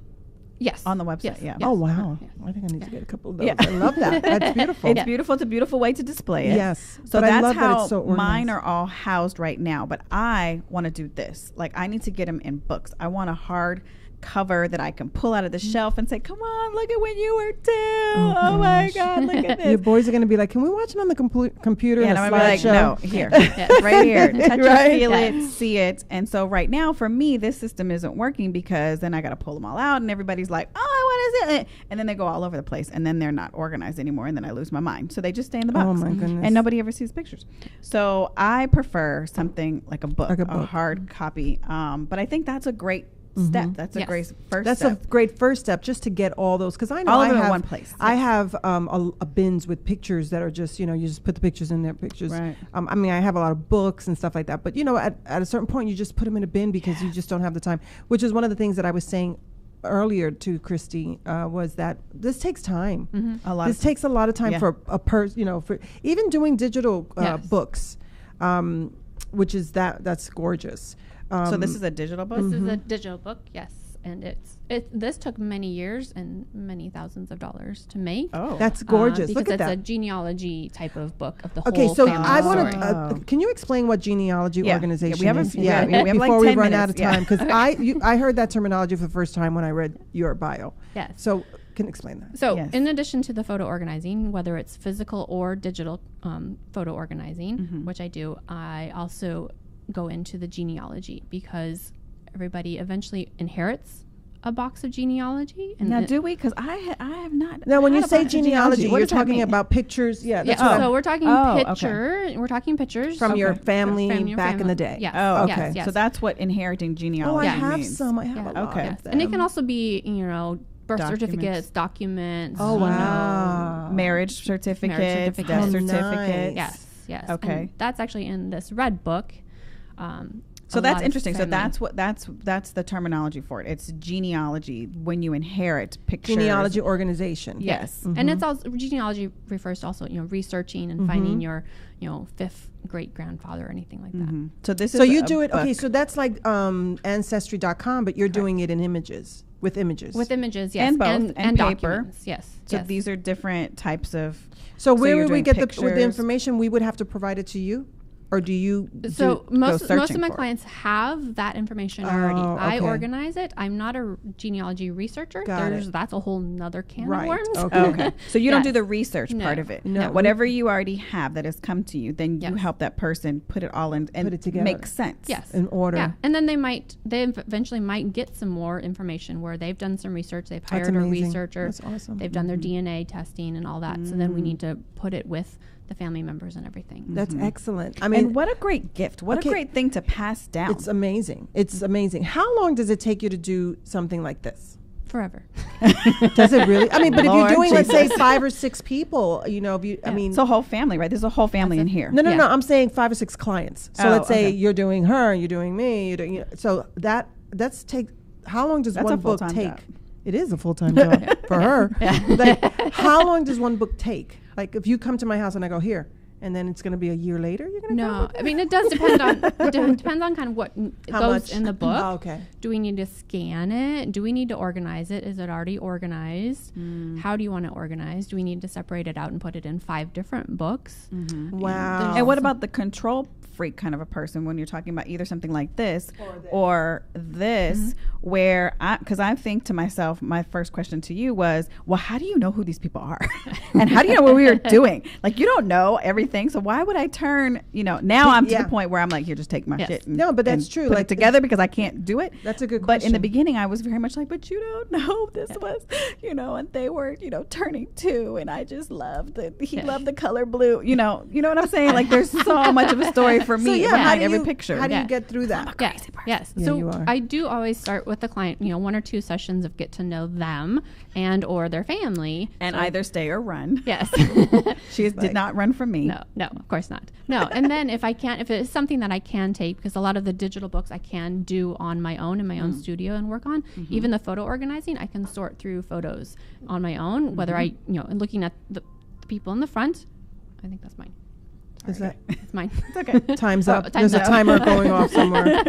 Yes. On the website, yes. Oh, wow. I think I need to get a couple of those. I love that. That's beautiful. It's beautiful. It's a beautiful way to display it. Yes. So that's how mine are all housed right now. But I want to do this. Like, I need to get them in books. I want a hard cover that I can pull out of the shelf and say, come on, look at when you were 2. Oh my God, look at this. Your boys are going to be like, can we watch it on the computer? And I'm going to be like, no, here, right here. Touch it, feel it, see it. And so right now for me, this system isn't working because then I got to pull them all out and everybody's like, oh, what is it? And then they go all over the place and then they're not organized anymore and then I lose my mind. So they just stay in the box. Oh my goodness. And nobody ever sees pictures. So I prefer something like a book, a hard copy. But I think that's a great step. That's a great first That's step. a great first step, just to get all those, because I know All I of them have in one place. I have a bins with pictures that are just, you know, you just put the pictures in there, pictures. Right. I mean, I have a lot of books and stuff like that, but you know, at a certain point, you just put them in a bin because you just don't have the time. Which is one of the things that I was saying earlier to Christy, was that this takes time. A lot. This takes a lot of time Yeah. for a person, you know, for even doing digital Yes. books, which is that's gorgeous. So this is a digital book. This is a digital book, yes, and this took many years and many thousands of dollars to make. Oh, That's gorgeous. Because Look at it's that. a genealogy type of book of the Okay, whole so family I story. want to. Can you explain what genealogy Yeah. organization Yeah, we have a is? few- yeah, we have like before we 10 run out of minutes, yeah. time, because I heard that terminology for the first time when I read your bio. Yes. So can you explain that? So, Yes. in addition to the photo organizing, whether it's physical or digital photo organizing, which I do, I also go into the genealogy because everybody eventually inherits a box of genealogy. And now it- do we? Because I have not. Now, when you had a say box of genealogy, what you're does that talking mean? about pictures. Yeah, yeah, that's what so we're talking Oh, okay. picture. We're talking pictures From your Okay. family From your back in family. the day. Yes. Oh, okay. Yes, yes. So that's what inheriting Oh, genealogy I have means. some. I have Yeah. a lot Okay. of them. And it can also be, you know, birth Documents. certificates, documents. Oh, you know, wow. Marriage certificates, certificates. death Oh, certificates. nice. Yes, yes. Okay. And that's actually in this red book. So a that's lot of interesting. So family- that's the terminology for it. It's genealogy when you inherit pictures. Genealogy organization. Yes. And it's also genealogy refers to also, you know, researching and finding your, you know, fifth great grandfather or anything like that. So this is So you a do it. Okay, book. so that's like ancestry.com, but you're doing it in images with images. With images, yes, And both, and paper. documents, yes. So yes. these are different types of. So where you're would we doing get with the pictures. information? We would have to provide it to you, or do you? So go most searching of my for it. clients have that information already. Oh, I okay. organize it. I'm not a genealogy researcher. Got it. That's a whole nother can Right. of worms. Okay. Okay. So you don't do Yes. the research No. part of it. No. Now, whatever you already have that has come to you, then you Yes. help that person put it all in and Put it together. make sense. Yes. In order. Yeah, and then they eventually might get some more information where they've done some research. They've That's hired a amazing. researcher. That's awesome. They've done their DNA testing and all that. So then we need to put it with the family members and everything. That's excellent. I mean, And what a great gift. What Okay. a great thing to pass down. it's amazing. It's amazing. How long does it take you to do something like this? Forever. Does it really? I mean, but if Lord you're doing, let's say, Jesus. 5 or 6 people, you know, if you, I mean, it's a whole family, right? There's a whole family in here. no, Yeah. I'm saying 5 or 6 clients. So Oh, let's say okay. you're doing her, you're doing me, you're doing, you know, so that's take. How long does That's one a book full-time take? job. It is a full-time job for her. Like, how long does one book take? Like, if you come to my house and I go here, and then it's going to be a year later, you're going to No, I mean it does depend on depends on kind of what How goes much? in the book. Oh, okay. Do we need to scan it? Do we need to organize it? Is it already organized? How do you want it organized? Do we need to separate it out and put it in 5 different books? Wow. And what about the control freak kind of a person when you're talking about either something like this or this, where because I think to myself, my first question to you was, well, how do you know who these people are? And how do you know what we are doing? Like, you don't know everything. So why would I turn, now I'm to Yeah. the point where I'm like, here, just take my Yes. shit. And, No, but that's and true. Put Like, it together because I can't do it. That's a good But in the question. beginning, I was very much like, but you don't know this was, and they were, turning 2, and I just loved it. He Yeah. loved the color blue. You know what I'm saying? Like, there's so much of a story for me So, yeah, behind how do every you, picture. How do you Yeah. get through that? Yes, yes. Yeah, So you are. I do always start with the client, 1 or 2 sessions of get to know them and or their family. And So- either stay or run. yes. She did not run from me. No, of course not. No, and then if it's something that I can take, because a lot of the digital books I can do on my own in my own studio and work on, even the photo organizing, I can sort through photos on my own, whether I, and looking at the people in the front. I think that's mine. Is that It's mine. It's okay. time's Oh, up? time's There's a up. timer going off somewhere.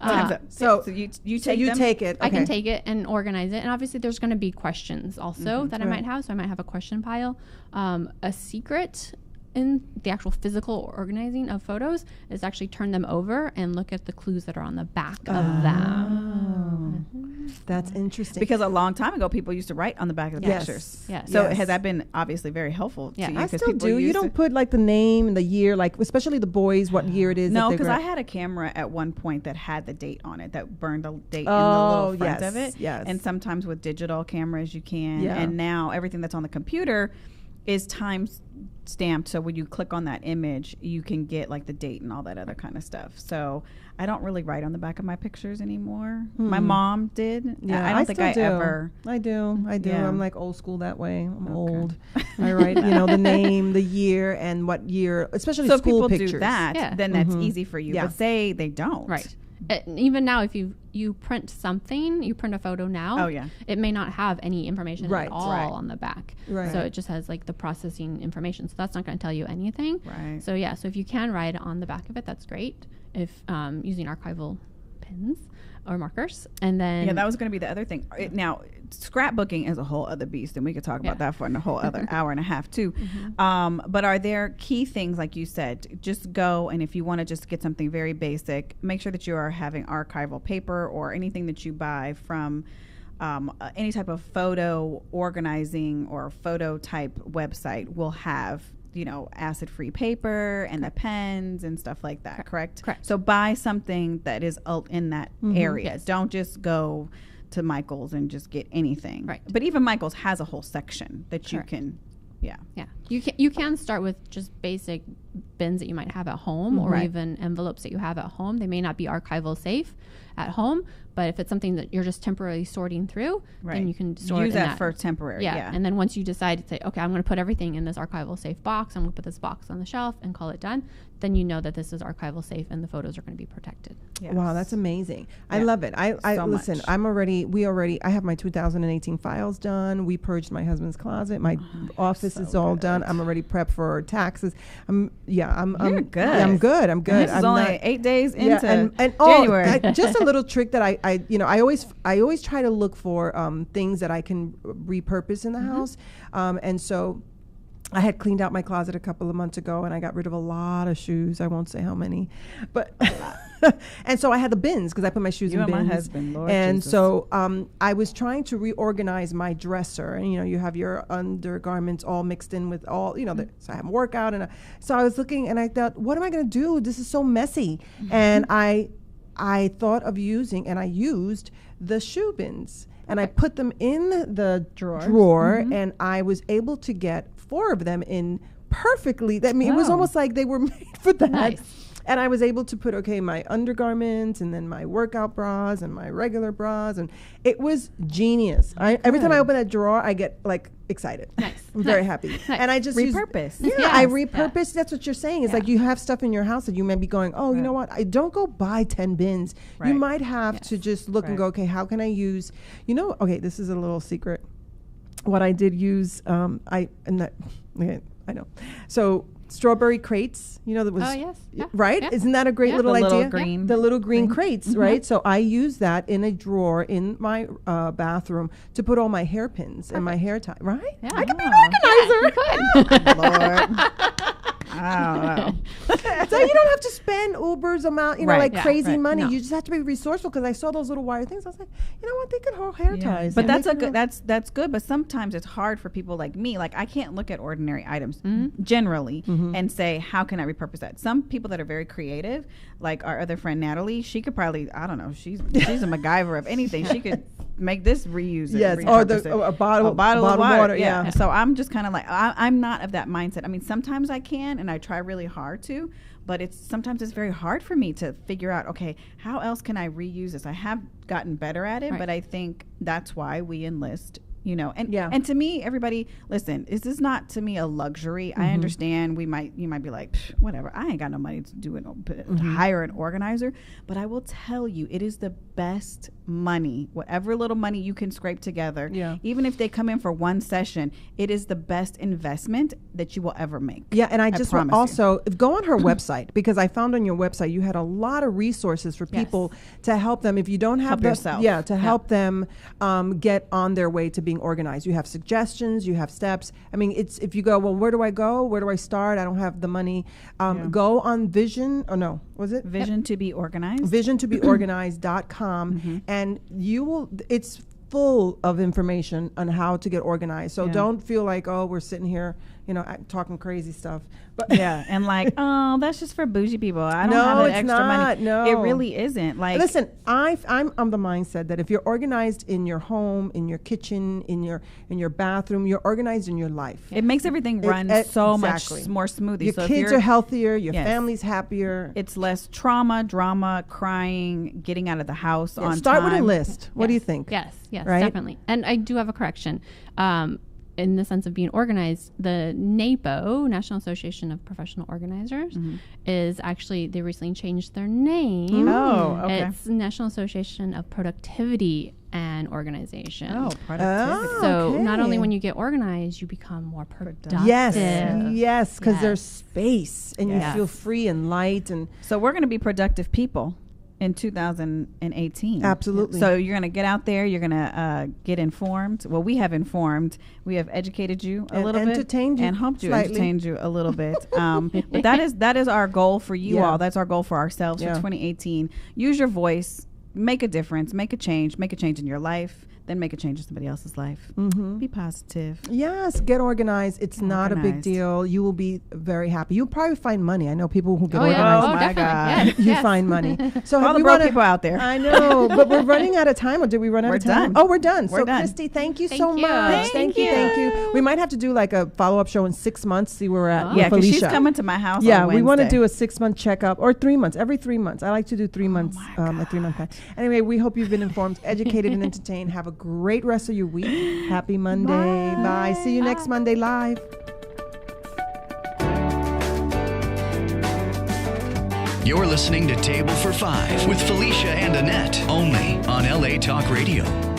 Time's up. so- So you So take you them? take it. I can okay. take it and organize it. And obviously, there's going to be questions also that I might have. So I might have a question pile. A secret in the actual physical organizing of photos is actually turn them over and look at the clues that are on the back of them. That's interesting. Because a long time ago, people used to write on the back of the Yes. pictures. Yes. So Yes. has that been obviously very helpful Yeah. to you? I 'Cause still people do. You used don't to- put like the name and the year, like especially the boys, what year it is. No, that they because gra- I had a camera at one point that had the date on it, that burned a date in the Oh, little front of yes, it. yes. And sometimes with digital cameras you can. Yeah. And now everything that's on the computer, is time stamped. So when you click on that image, you can get like the date and all that other kind of stuff. So I don't really write on the back of my pictures anymore. My mom did. Yeah, I don't think I ever. I do. Yeah. I'm like old school that way. I'm old. I write, the name, the year, and what year, especially so school if people pictures. do that, then that's easy for you. Yeah. But say they don't. Right. Even now, if you print something, you print a photo now. Oh, yeah. It may not have any information Right. at all Right. on the back. Right. So it just has like the processing information. So that's not going to tell you anything. Right. So yeah. So if you can write on the back of it, that's great. If using archival pens or markers, and then Yeah, that was going to be the other thing. Now, scrapbooking is a whole other beast, and we could talk about that for a whole other hour and a half too. But are there key things, like you said, just go, and if you want to just get something very basic, make sure that you are having archival paper or anything that you buy from any type of photo organizing or photo type website will have acid-free paper and the pens and stuff like that. Correct. So buy something that is in that area. Yes. Don't just go to Michael's and just get anything. Right. But even Michael's has a whole section that you can. Yeah. You can start with just basic bins that you might have at home, or even envelopes that you have at home. They may not be archival safe at home, but if it's something that you're just temporarily sorting through, then you can store use it in that for temporary. Yeah. And then once you decide to say, okay, I'm going to put everything in this archival safe box, I'm going to put this box on the shelf and call it done, then you know that this is archival safe and the photos are going to be protected. Yes. Wow, that's amazing. I love it. I So listen, much. I have my 2018 files done. We purged my husband's closet. My office is all done. I'm already prepped for taxes. You're good. Yeah, I'm good. This is I'm only not- 8 days into and January. just a little trick that I always try to look for things that I can repurpose in the house, and so I had cleaned out my closet a couple of months ago, and I got rid of a lot of shoes. I won't say how many, but and so I had the bins because I put my shoes You in and bins. my husband, Lord and Jesus. so I was trying to reorganize my dresser, and you have your undergarments all mixed in with all so I have workout, and so I was looking, and I thought, what am I going to do? This is so messy, and I thought of using the shoe bins. And I put them in the drawer, and I was able to get 4 of them in perfectly. It was almost like they were made for that. Nice. And I was able to put, my undergarments and then my workout bras and my regular bras. And it was genius. Every time I open that drawer, I get excited. Nice. I'm very happy. Nice. And I just Repurpose. I Yes. repurpose. That's what you're saying. It's like you have stuff in your house that you may be going, oh, you know what? I don't go buy 10 bins. You Right. might have to just look and go, okay, how can I use, this is a little secret. What I did use, I know. So strawberry crates, that was, Oh, yes. Yeah. right? Yeah. Isn't that a great Yeah. little The idea? little green- The little green crates, right? So I use that in a drawer in my bathroom to put all my hairpins and my hair tie, right? Yeah. I can be an Yeah, organizer. you could. Lord. I don't know. So you don't have to spend Uber's amount, Right. Yeah, crazy right. money. No. You just have to be resourceful, because I saw those little wire things. I was like, you know what? They could hold hair ties. But and that's they a could good. hold- That's good. But sometimes it's hard for people like me. Like I can't look at ordinary items generally and say, how can I repurpose that? Some people that are very creative, like our other friend Natalie, she could probably, I don't know, she's a MacGyver of anything. She could make this reuse it. Yes, or repurpose it. a bottle of water. Yeah. So I'm just kind of like, I'm not of that mindset. I mean, sometimes I can, and I try really hard to, but sometimes it's very hard for me to figure out, okay, how else can I reuse this? I have gotten better at it, Right. but I think that's why we enlist. And Yeah. and to me, everybody, listen, this is not to me a luxury. I understand you might be like, whatever, I ain't got no money to do it, to hire an organizer, but I will tell you, it is the best money, whatever little money you can scrape together. Yeah. Even if they come in for one session, it is the best investment that you will ever make. Yeah, and I just want promise you. also go on her website, because I found on your website you had a lot of resources for people to help them if you don't have Help yourself. Yeah, to help them get on their way to being organized. You have suggestions, you have steps. I mean, it's if you go, well, where do I go? Where do I start? I don't have the money. Go on Vision. Oh no, was it Vision to be organized. visiontobeorganized.com, and you will. It's full of information on how to get organized. So don't feel like, oh, we're sitting here talking crazy stuff. But yeah, and like, oh, that's just for bougie people. I don't have the extra money. No, it really isn't. Like, listen, I'm the mindset that if you're organized in your home, in your kitchen, in your bathroom, you're organized in your life. It makes everything run so much more smoothly. Your kids are healthier. Your family's happier. It's less trauma, drama, crying, getting out of the house on start time. with a list. What do you think? Yes, right? Definitely. And I do have a correction. In the sense of being organized, the NAPO, National Association of Professional Organizers, is actually, they recently changed their name. Oh, okay. It's National Association of Productivity and Organization. Oh, productivity. So not only when you get organized, you become more productive. Yes, because there's space and you feel free and light. And so we're going to be productive people in 2018. Absolutely. So you're going to get out there. You're going to get informed. Well, we have informed. We have educated you a little bit. Entertained you. And hoped you slightly. entertained you a little bit. But that is our goal for you all. That's our goal for ourselves for 2018. Use your voice. Make a difference. Make a change. Make a change in your life. Then make a change in somebody else's life. Be positive. Yes, get organized. It's not a big deal. You will be very happy. You'll probably find money. I know people who get organized. Oh my God. You find money. So all the broke people out there. I know, but we're running out of time. Or did we run out of time? Done. Oh, we're done. We're done. Christy, thank you so much. Thank you. We might have to do like a follow-up show in 6 months. See where we're at. Yeah, because Felicia. she's coming to my house. Yeah, on we want to Wednesday. do a 6-month checkup or 3 months. Every 3 months. I like to do 3 months. A 3-month plan. Anyway, we hope you've been informed, educated, and entertained. Have a great rest of your week. Happy Monday. Bye. See you next Monday live. You're listening to Table for Five with Felicia and Annette, only on LA Talk Radio.